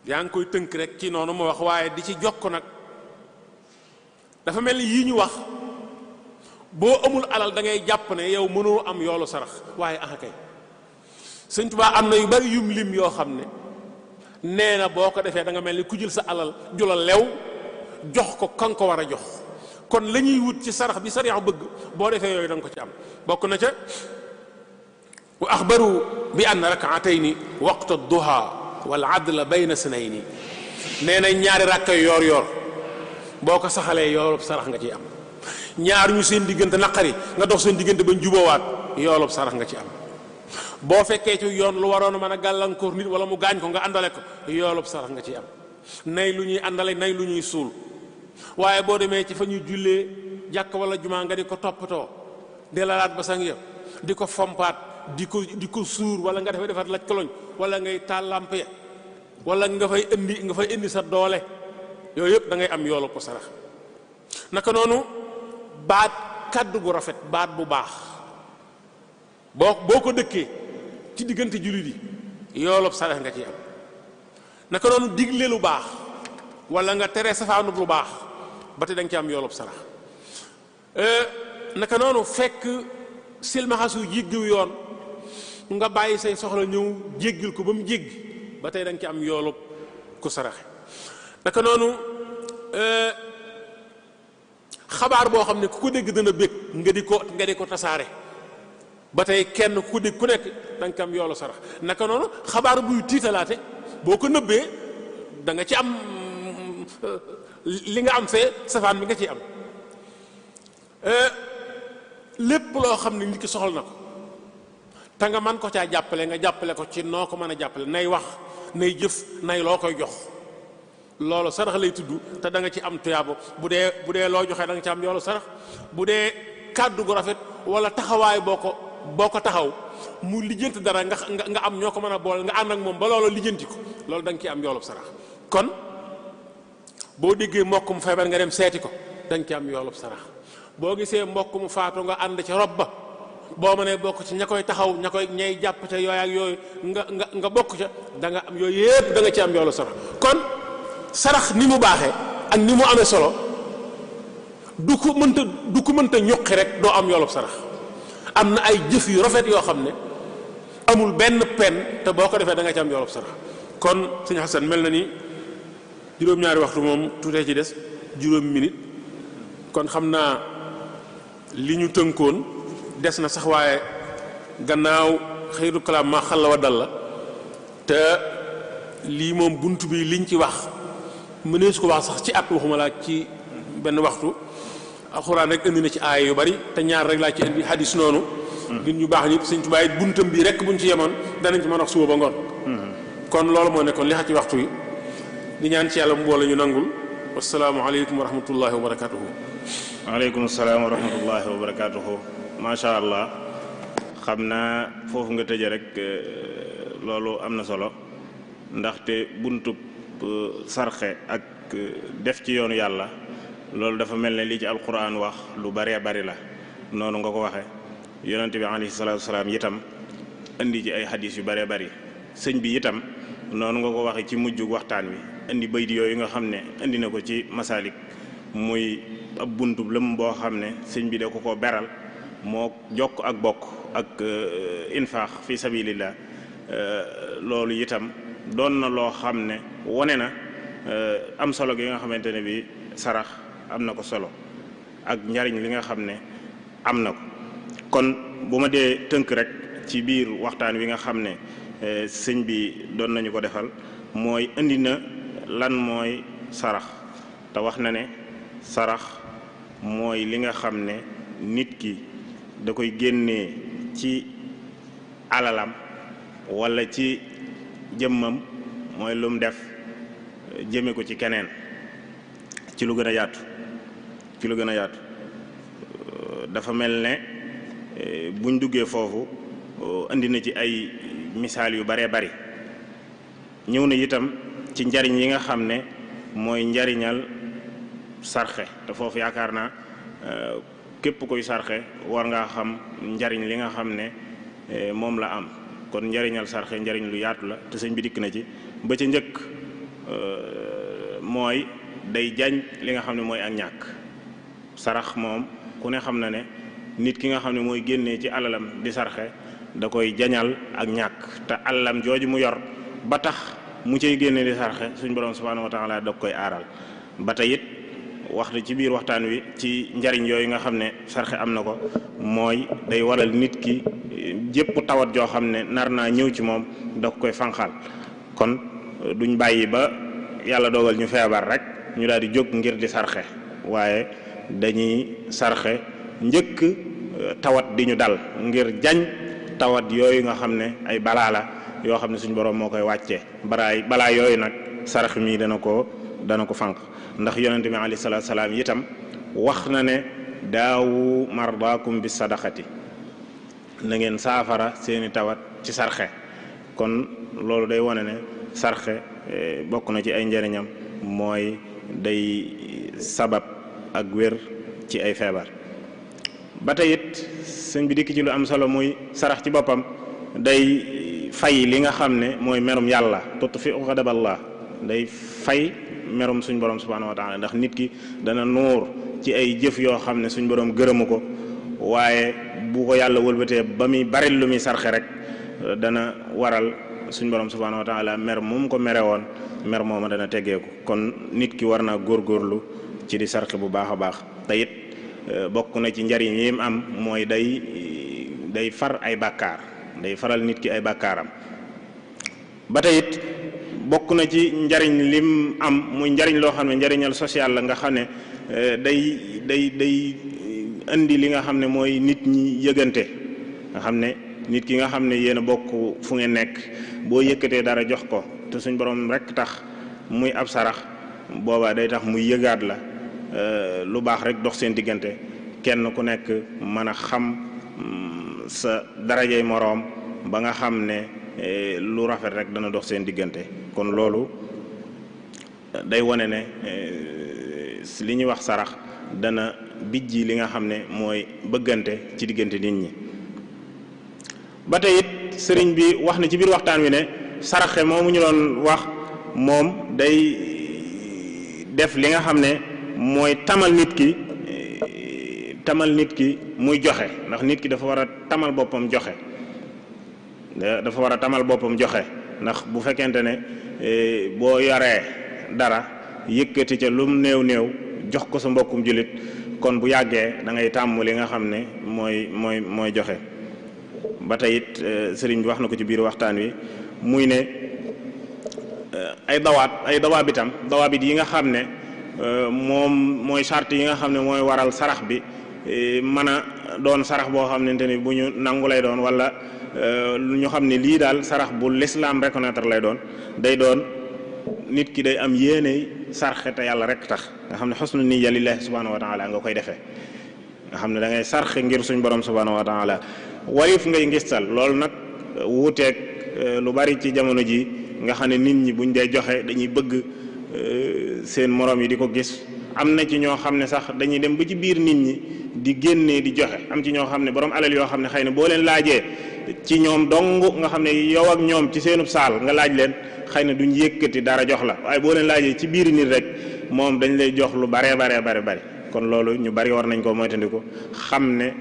yaa ngi koy tënk rek ci noonu ma wax waaye di ci jokk nag dafa mel ni yii ñu wax boo amul alal da ngay jàpp ne yow mënoo am yoolu sarax waaye ah kay Sëñ Tuubaa am na yu bari yum lim yoo xam ne nee na boo ko defee da nga mel ni ku jël sa alal jula lew jox ko kan ko war a jox kon la ñuy wut ci sarax bi sariya bëgg boo defee yooyu da nga ko ci am bokk na ca wa axbaru bi ann rakaatayni waqta duha wal adla bayna sanayni nee na ñaari rakka yoor yoor boo ko saxalee yoolub sarax nga ciy am ñaar ñu seen diggante naqari nga dox seen diggante ba njuboowaat yoolub sarax nga ci am boo fekkee ci yoon lu waroon a mën a gàllankoor nit wala mu gaañ ko nga àndale ko yoolub sarax nga ciy am nay lu ñuy àndale nay lu ñuy suul waaye boo demee ci fa ñuy jullee jàkk wala jumaa nga di ko toppatoo di lalaat ba sang yëpp di ko fompaat di ko suur wala nga defar laj koloñ wala ngay taal lamp ya wala nga fay indi sa doole yooyu yëpp da ngay am yoolu ko sarax naka noonu baat kàddu gu rafet baat bu baax boo ko dëkkee ci diggante jullit yi yoolub sarax nga ciy am naka noonu digle lu baax wala nga tere safaanub lu baax ba te da nga ci am yoolub sarax naka noonu fekk silmaxasu jéggiw yoon nga bàyyi say soxla ñëw jéggil ko ba mu jéggi ba tey da nga ci am yoolub ku saraxe naka noonu xabaar boo xam ne ku ko dégg dana bég nga di ko tasaare ba tey kenn ku ko dégg ku nekk da nga ci am yoolu sarax naka noonu xabaar buy tiitalaate boo ko nëbbee da nga ci am li nga am fee safaan bi nga ciy am lépp loo xam ne nit ki soxla na ko te nga mën ko caa jàppale nga jàppale ko ci noo ko mën a jàppale nay wax nay jëf nay loo koy jox loolu sarax lay tudd te da nga ci am tuyaabo bu dee loo joxee da nga ci am yoolu sarax bu dee kàddu gu rafet wala taxawaay boo ko taxaw mu lijjanti dara nga am ñoo ko mën a boole nga ànd ak moom ba loolu lijjanti ko loolu da nga ciy am yoolu sarax kon boo déggee mbokk mu feebar nga dem seeti ko da nga ci am yoolu sarax boo gisee mbokk mu faatu nga ànd ca rob ba boo mënee bokk ci ña koy taxaw ñay jàpp ca yooyu ak yooyu nga bokk ca da nga am yooyu yëpp da nga ci am yoolu sarax kon sarax ni mu baaxee ak ni mu amee solo du ko mënta ñuqi rek doo am yoolub sarax am na ay jëf yu rafet yoo xam ne amul benn pen te boo ko defee da nga ci am yoolub sarax kon sëñ Xasan mel na ni juróom-ñaari waxtu moom tuutee ci des juróomi minute kon xam naa li ñu tënkoon des na sax waaye gannaaw xëyru kalaam maa xal la wa dal la te lii moom bunt bi liñ ci wax mënee su ko wax sax ci at waxuma laa ci benn waxtu alxuraan rek indi na ci aaya yu bari te ñaar rek laa ci indi hadis noonu nit ñu baax ñëpp Sëñ Tuubaa buntam bii rek buñ ci yemoon danañ ci mën a wax suba ba ngoon kon loolu moo nekkoon li xa ci waxtu yi di ñaan ci yàlla mu boole ñu nangul wasalaamu aleykum wa rahmatullahi wa barakatuhu waaleykum salaam wa rahmatullahi wa barakatuhu macha allah xam naa foofu nga tëje rek loolu am na solo ndaxte buntub sarxe ak def ci yoonu yàlla loolu dafa mel ne lii ci alquran wax lu baree bari la noonu nga ko waxe yonent bi alayhi salaatu wasalaam itam indi ci ay hadis yu baree bari sëñ bi itam noonu nga ko waxe ci mujjug waxtaan wi indi baydi yooyu nga xam ne indi na ko ci masalik muy ab buntu lëm boo xam ne sëñ bi da ko beral moo jokk ak bokk ak infaax fi sabilillah loolu itam doon na loo xam ne wone na am solo gi nga xamante ne bi sarax am na ko solo ak njariñ li nga xam ne am na ko. kon bu ma dee tënk rek ci biir waxtaan wi nga xam ne sëñ bi doon nañu ko defal mooy indi na lan mooy sarax te wax na ne sarax mooy li nga xam ne nit ki da koy génnee ci alalam walla ci jëmmam mooy lu mu def jëme ko ci keneen ci lu gën a yaatu dafa mel ne buñ duggee foofu indi na ci ay misaal yu baree bari ñëw na itam ci njariñ yi nga xam ne mooy njariñal sarxe te foofu yaakaar naa képp koy sarxe war ngaa xam njariñ li nga xam ne moom la am kon njariñal sarxe njariñ lu yaatu la te sëñ bi dikk na ci ba ca njëkk mooy day jañ li nga xam ne mooy ak ñàkk. sarax moom ku ne xam na ne nit ki nga xam ne mooy génnee ci alalam di sarxe da koy jañal ak ñàkk te alalam jooju mu yor ba tax mu cay génne di sarxe suñ borom subhanahu wa taala da koy aaral. ba tey it wax na ci biir waxtaan wi ci njariñ yooyu nga xam ne sarxe am na ko mooy day waral nit ki jépp tawat joo xam ne nar naa ñëw ci moom da koy fanqal. kon duñ bàyyi ba yàlla dogal ñu feebar rek ñu daal di jóg ngir di sarxe waaye dañuy sarxe njëkk tawat di ñu dal ngir jañ tawat yooyu nga xam ne ay balaa la yoo xam ne suñ borom moo koy wàccee balaa yooyu nag sarax mi dana ko fanq ndax yonente bi alayhi salaatu salaam itam wax na ne daawu mardaakum bi sadaqati na ngeen saafara seeni tawat ci sarxe. kon loolu day wone ne sarxe bokk na ci ay njëriñam mooy day sabab ak wér ci ay feebar. ba tey it sëñ bi dikk ci lu am solo muy sarax ci boppam day fay li nga xam ne mooy merum yàlla tutfi'u ghadaballah day fay merum suñ borom subhanahu wa taala ndax nit ki dana nuur ci ay jëf yoo xam ne suñ borom gërëmu ko waaye bu ko yàlla wëlbatee ba muy bari lu muy sarxe rek dana waral suñ borom subhanahu wa taala mer moom ko mere woon mer mooma dana teggeeku. kon nit ki war naa góorgóorlu ci di sarxe bu baax a baax. te it bokk na ci njariñ yi mu am mooy day far ay bàkkaar day faral nit ki ay bàkkaaram. ba tey it bokk na ci njariñ lim am muy njariñ loo xam ne njariñal social la nga xam ne day indi li nga xam ne mooy nit ñi yëgante nga xam ne nit ki nga xam ne yéen a bokk fu ngeen nekk boo yëkkatee dara jox ko te suñ borom rek tax muy ab sarax boobaa day tax muy yëgaat la lu baax rek dox seen diggante kenn ku nekk mën a xam sa darajay moroom ba nga xam ne lu rafet rek dana dox seen diggante. kon loolu day wone ne li ñuy wax sarax dana bijji li nga xam ne mooy bëggante ci diggante nit ñi. ba tey it sëriñ bi wax na ci biir waxtaan wi ne saraxe moomu ñu doon wax moom day def li nga xam ne mooy tamal nit ki muy joxe ndax nit ki dafa war a tamal boppam joxe ndax bu fekkente ne boo yoree dara yëkkati ca lum néew jox ko sa mbokkum jullit kon bu yàggee da ngay tàmm li nga xam ne mooy joxe. ba tey it sëriñ bi wax na ko ci biir waxtaan wi muy ne ay dawaabit yi nga xam ne moom mooy charte yi nga xam ne mooy waral sarax bi mën a doon sarax boo xamante ni bu ñu nangu lay doon wala ñu xam ne lii daal sarax bu l'islam reconnaître lay doon day doon nit ki day am yéene sarxe te yàlla rek tax nga xam ne xusnu niyya lillahi subhanahu wa taala nga koy defee nga xam ne da ngay sarxe ngir suñ borom subhanahu wa taala warif ngay ngistal loolu nag wuuteeg lu bari ci jamono ji nga xam ne nit ñi buñ dee joxe dañuy bëgg seen morom yi di ko gis. am na ci ñoo xam ne sax dañuy dem ba ci biir nit ñi di génnee di joxe am ci ñoo xam ne borom alal yoo xam ne xëy na boo leen laajee ci ñoom dong nga xam ne yow ak ñoom ci seenub saal nga laaj leen xëy na duñ yëkkati dara jox la waaye boo leen laajee ci biir nit rek moom dañ lay jox lu bare kon loolu ñu bari war nañ koo moytandiku xam ne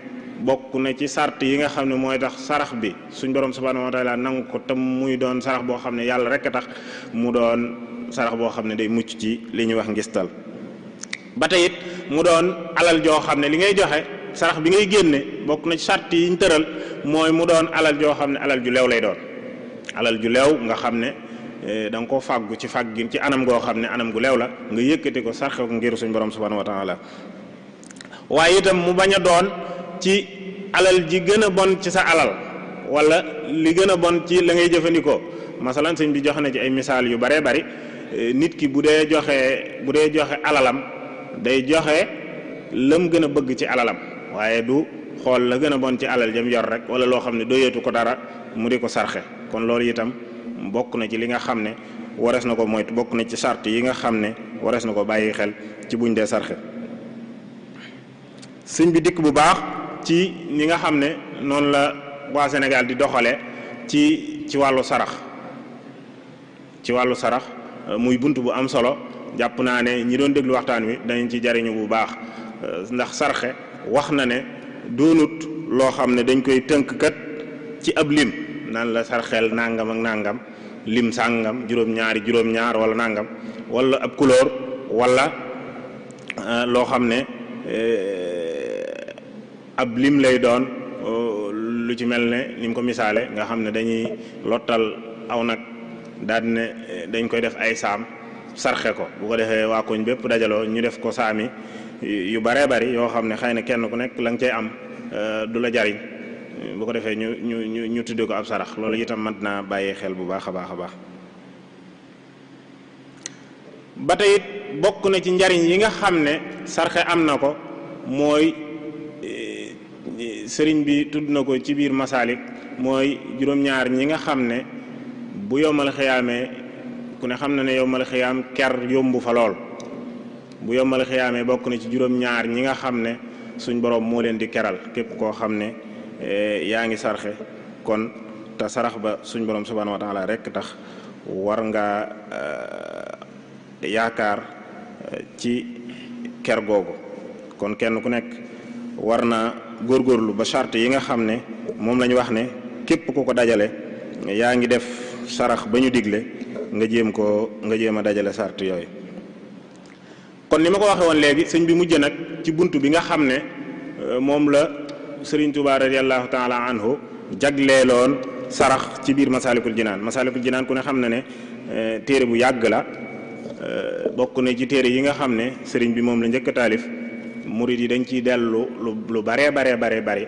bokk na ci sart yi nga xam ne mooy tax sarax bi suñ borom subhanahu wa taala nangu ko tam muy doon sarax boo xam ne yàlla rek a tax mu doon sarax boo xam ne day mucc ci li ñuy wax ngistal ba tey it mu doon alal joo xam ne li ngay joxe sarax bi ngay génne bokk na ci sart yi ñu tëral mooy mu doon alal joo xam ne alal ju leew lay doon alal ju leew nga xam ne da nga koo fàggu ci fàggin ci anam goo xam ne anam gu leew la nga yëkkati ko sarxe ko ngir suñ borom subhanahu wa taala waaye itam mu bañ a doon ci alal ji gën a bon ci sa alal wala li gën a bon ci la ngay jëfandikoo masalan sëñ bi joxe na ci ay misaal yu baree bari nit ki bu dee joxe alalam day joxe lam gën a bëgg ci alalam waaye du xool la gën a bon ci alal jam yor rek wala loo xam ne doyeetu ko dara mu di ko sarxe kon loolu itam bokk na ci li nga xam ne warees na ko moytu bokk na ci sart yi nga xam ne warees na ko bàyyi xel ci buñ dee sarxe sëñ bi dikk bu baax ci ñi nga xam ne noonu la waa Sénégal di doxale ci wàllu sarax muy bunt bu am solo jàpp naa ne ñi doon déglu waxtaan wi dañ ci jariñu bu baax ndax sarxe wax na ne doonut loo xam ne dañ koy tënk kat ci ab lim naan la sarxeel nangam ak nangam lim sàngam juróom-ñaar wala nangam wala ab couleur wala loo xam ne ab lim lay doon lu ci mel ne ni mu ko misaale nga xam ne dañuy lottal aw nag daal ne dañ koy def ay saam sarxe ko bu ko defee waa koñ bépp dajaloo ñu def ko saami yu baree bari yoo xam ne xëy na kenn ku nekk la nga cay am du la jariñ bu ko defee ñu tudde ko ab sarax loolu itam mat naa bàyyi xel bu baax a baax a baax ba tey it bokk na ci njariñ yi nga xam ne sarxe am na ko mooy sëriñ bi tudd na ko ci biir masaalik mooy juróom-ñaar ñi nga xam ne bu yomal xiyaamee ku ne xam na ne yomal xiyaam ker yombu fa lool bu yomal xiyaamee bokk na ci juróom-ñaar ñi nga xam ne suñ borom moo leen di keral képp koo xam ne yaa ngi sarxe kon te sarax ba suñ borom subhanahu wa taala rek tax war nga yaakaar ci ker googu kon kenn ku nekk war na góorgóorlu ba charte yi nga xam ne moom la ñu wax ne képp ku ko dajale yaa ngi def sarax ba ñu digle nga jéem a dajale charte yooyu kon ni ma ko waxee woon léegi sëñ bi mujj nag ci bunt bi nga xam ne moom la Sëriñ Tuubaa radiyallahu taala anhu jagleeloon sarax ci biir Masaalikul Jinaan ku ne xam na ne téere bu yàgg la bokk na ci téere yi nga xam ne sëriñ bi moom la njëkk a taalif murid yi dañ ciy dellu lu baree bari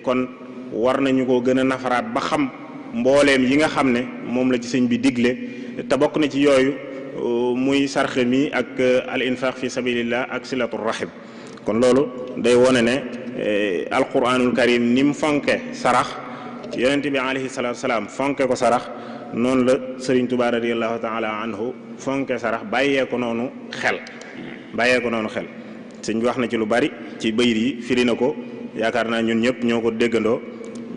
kon war nañu ko gën a nafaraat ba xam mbooleem yi nga xam ne moom la ci sëñ bi digle te bokk na ci yooyu muy sarxe mi ak al infaq fi sabilillah ak silatul rahim kon loolu day wone ne alquranul karim ni mu fonke sarax yonent bi alayhi salatu wasalaam fonke ko sarax noonu la Sëriñ Tuubaa radiyallahu taala anhu fonke sarax bàyyee ko noonu xel sëñ bi wax na ci lu bari ci bayit yi firi na ko yaakaar naa ñun ñëpp ñoo ko déggandoo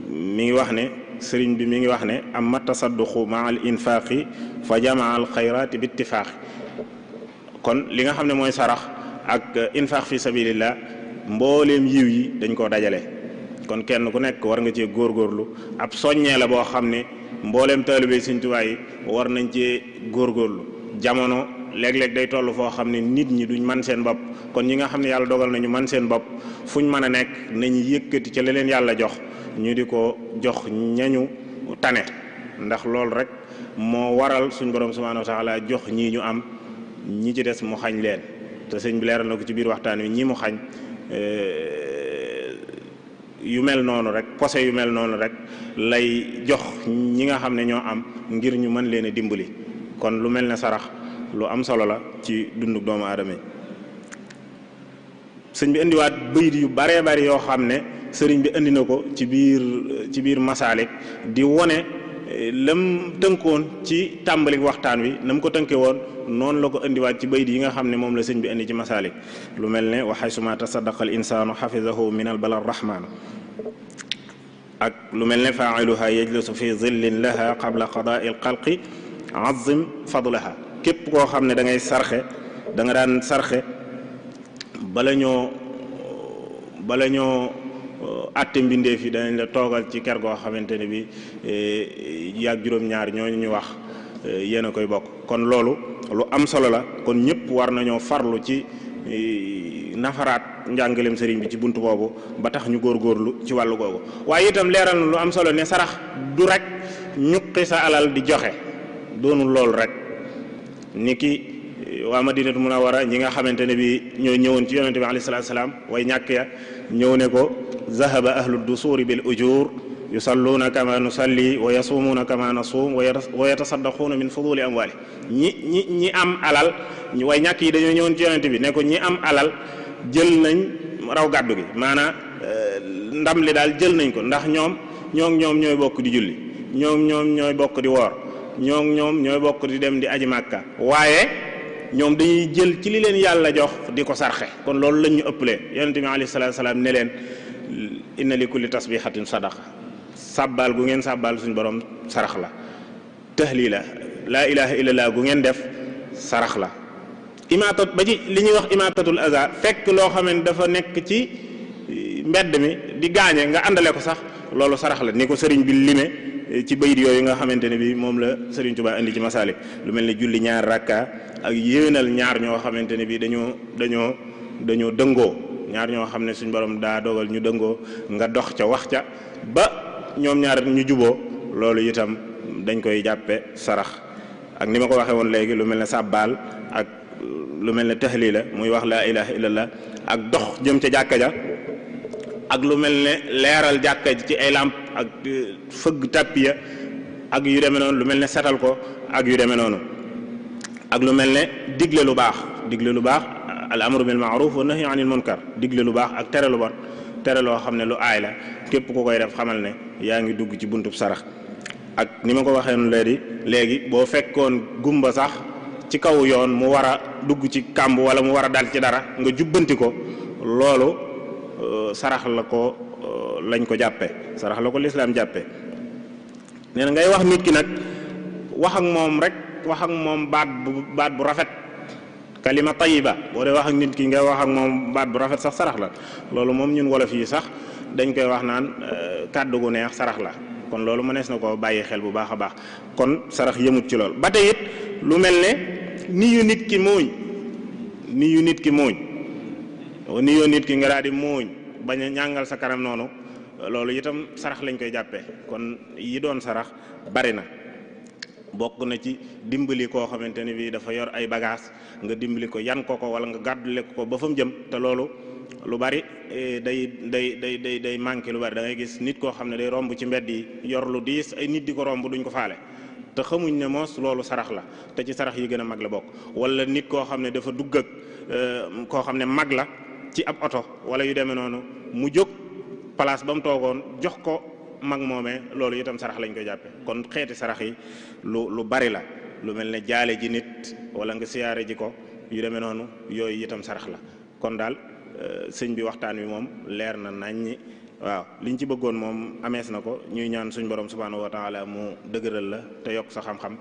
mi ngi wax ne sëriñ bi mi ngi wax ne amma tasadduqu ma al infaqi fa jamaa al xayraati bi ittifaaqi kon li nga xam ne mooy sarax ak infaq fi sabilillah mbooleem yiw yi dañ koo dajale kon kenn ku nekk war nga cee góorgóorlu ab soññee la boo xam ne mbooleem taalibe Sëriñ Tuubaa yi war nañ cee góorgóorlu jamono léeg-léeg day toll foo xam ne nit ñi duñ man seen bopp kon ñi nga xam ne yàlla dogal nañu man seen bopp fuñ mën a nekk nañu yëkkati ca la leen yàlla jox ñu di ko jox ñañu tane ndax loolu rek moo waral suñ borom subhanahu wa taala jox ñii ñu am ñi ci des mu xañ leen te sëñ bi leeral na ko ci biir waxtaan wi ñi mu xañ yu mel noonu rek posé yu mel noonu rek lay jox ñi nga xam ne ñoo am ngir ñu mën leen a dimbali kon lu mel ne sarax lu am solo la ci dunduk doomu aadama yi sëñ bi indiwaat bayit yu baree bari yoo xam ne sëriñ bi indi na ko ci biir masaalik di wone lam tënkoon ci tàmbalik waxtaan wi na mu ko tënke woon noonu la ko indiwaat ci bayit yi nga xam ne moom la sëñ bi indi ci masaalik lu mel ne wa haysuma tasaddaqa al insaanu xafizahu min al bala rahmaan ak lu mel ne faa'iluha yajlisu fi zillin laha qabla qada'i al xalqi azim fadlaha képp koo xam ne da ngay sarxe da nga daan sarxe bala ñoo àtte mbindeef yi danañ la toogal ci ker goo xamante ne bi yàgg juróom-ñaar ñooñu ñu wax yéen a koy bokk. kon loolu lu am solo la. kon ñëpp war nañoo farlu ci nafaraat njàngaleem sëriñ bi ci buntu boobu ba tax ñu góorgóorlu ci wàllu googu. waaye itam leeral na lu am solo ne sarax du rek ñuqi sa alal di joxe, doonul loolu rek. ni ki waa Madinatu Munawwara ñi nga xamante ne bi ñoo ñëwoon ci yonente bi alayhi salaatu salaam way ñàkk ya ñëw ne ko zahaba ahlu dusuuri bil ujur yusalluuna kama nusalli wa yasumuuna kama nasum wa yatasaddaquuna min fuduli amwali ñi am alal way ñàkk yi dañoo ñëwoon ci yonente bi ne ko ñi am alal jël nañ raw gàddu gi, maanaam ndam li daal jël nañ ko, ndax ñoom ñooy bokk di julli, ñoom ñooy bokk di woor, ñoom ñooy bokk di dem di aji màkka, waaye ñoom dañuy jël ci li leen yàlla jox di ko sarxe. kon loolu lañ ñu ëppalee. yonent bi alayhi salaatu salaam ne leen inna li kulli tasbihatin sadaqa, sàbbaal gu ngeen sàbbaal suñu borom sarax la. tahlila laa ilaha illallah gu ngeen def sarax la. imaatat ba ci li ñuy wax imaatatul aza, fekk loo xam ne dafa nekk ci mbedd mi di gaañe nga àndale ko sax, loolu sarax la, ni ko sëriñ bi lime ci bayit yooyu nga xamante ne bi moom la Sëriñ Tuubaa indi ci Masaalik. lu mel ne julli ñaar rakka ak yéwénal ñaar ñoo xamante ne bi dañoo dëngoo, ñaar ñoo xam ne suñ borom daa dogal ñu dëngoo, nga dox ca wax ca ba ñoom ñaar ñu juboo, loolu itam dañ koy jàppe sarax. ak ni ma ko waxee woon léegi lu mel ne sàbbaal ak lu mel ne tahlila muy wax laa ilaha illallah ak dox jëm ca jàkka ja, ak lu mel ne leeral jàkka ci ay làmp ak fëgg tàppiya ak yu demee noonu, lu mel ne setal ko ak yu demee noonu, ak lu mel ne digle lu baax al amru bil ma'ruf wa nahyi anil munkar, digle lu baax ak tere lu bon, tere loo xam ne lu aay la, képp ku koy def xamal ne yaa ngi dugg ci buntub sarax. ak ni ma ko waxee noonu léegi boo fekkoon gumba sax ci kaw yoon mu war a dugg ci kàmb wala mu war a dal ci dara nga jubbanti ko, loolu sarax la ko lañ ko jàppe, sarax la ko lislaam jàppe. nee na ngay wax nit ki nag wax ak moom baat bu rafet, kalima tayiba. boo dee wax ak nit ki ngay wax ak moom baat bu rafet sax sarax la. loolu moom ñun wolof yi sax dañ koy wax naan kàddu gu neex sarax la. kon loolu mënees na ko bàyyi xel bu baax a baax. kon sarax yëmut ci lool. ba tey it lu mel ne niyu nit ki muuñ nga daal di muuñ bañ a ñàngal sa kanam noonu, loolu itam sarax lañ koy jàppee. kon yi doon sarax bari na, bokk na ci dimbali koo xamante ne bii dafa yor ay bagage nga dimbali ko yan ko wala nga gàddule ko ba fa mu jëm. te loolu lu bari day manqué lu bari. da ngay gis nit koo xam ne day romb ci mbedd yi yor lu diis, ay nit di ko romb duñ ko faale, te xamuñ ne moos loolu sarax la, te ci sarax yi gën a mag la bokk. wala nit koo xam ne dafa dugg ak koo xam ne mag la ci ab oto wala yu demee noonu, mu jóg place ba mu toogoon jox ko mag moomee, loolu itam sarax lañ koy jàppe. kon xeeti sarax yi lu bari la, lu mel ne jaale ji nit wala nga siyaare ji ko, yu demee noonu, yooyu itam sarax la. kon daal sëñ bi waxtaan wi moom leer na naññi. waaw liñ ci bëggoon moom amees na ko. ñuy ñaan suñ borom subhanahu wa taala mu dëgëral la te yokk sa xam-xam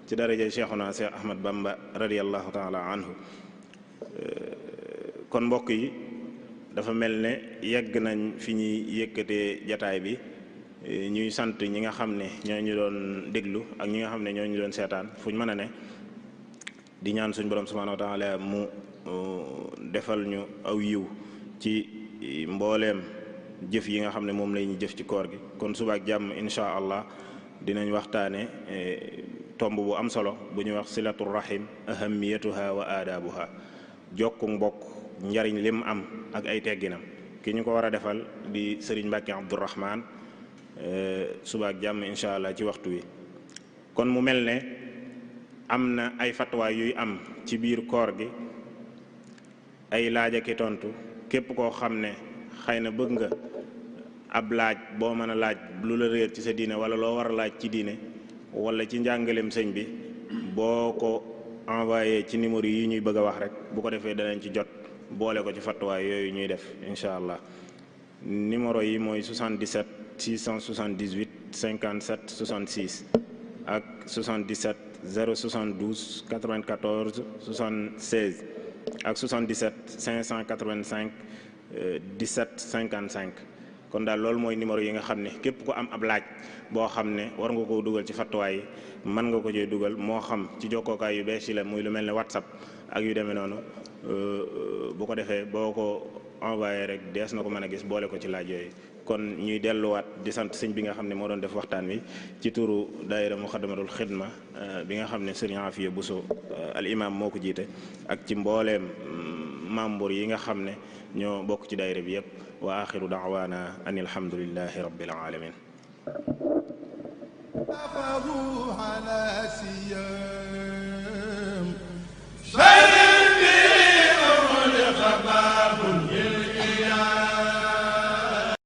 ci daraja Cheikhuna Cheikh Ahmad Bamba radiyallahu taala anhu. kon mbokk yi dafa mel ne yegg nañ fi ñuy yëkkatee jataay bi. ñuy sant ñi nga xam ne ñoo ñu doon déglu ak ñi nga xam ne ñoo ñu doon seetaan fu ñu mën a ne, di ñaan suñ borom subhanahu wa taala mu defal ñu aw yiw ci mbooleem jëf yi nga xam ne moom la ñuy jëf ci koor gi. kon suba ak jàmm insha allah dinañ waxtaane tomb bu am solo bu ñuy wax silatul rahim ahamiyatuha wa aadabuha, jokku mbokk njariñ lim am ak ay tegginam. ki ñu ko war a defal di Sëriñ Mbàkke Abdourahman. suba ak jàmm insha allah ci waxtu wi. kon mu mel ne am na ay fatwa yuy am ci biir koor gi, ay laaj ak i tontu. képp koo xam ne xëy na bëgg nga ab laaj boo mën a laaj lu la réer ci sa diine wala loo war a laaj ci diine wala ci njàngaleem sëñ bi, boo ko envoyé ci numéro yi ñuy bëgg a wax rek, bu ko defee danañ ci jot boole ko ci fatwa yooyu ñuy def insha allah. numéro yi mooy 77 678 57 66 ak 77 072 94 76 ak 77 585 17 55 kon daal loolu mooy numéro yi nga xam ne képp ku am ab laaj boo xam ne war nga koo dugal ci fattuwaay yi mën nga ko cee dugal moo xam ci jokkookaay yu bees yi la muy lu mel ne WhatsApp ak yu demee noonu bu ko defee boo ko envoyé rek dees na ko mën a gis boole ko ci laaj yooyu. kon ñuy delluwaat di sant sëñ bi nga xam ne moo doon def waxtaan wi ci turu daayira Muxaddamatul Xidma bi nga xam ne sëriñ Afiya Buso al imam moo ko jiite ak ci mbooleem membre yi nga xam ne ñoo bokk ci daayira bi yëpp wa axiru daawaana an alhamdulillahi rabbil alamin.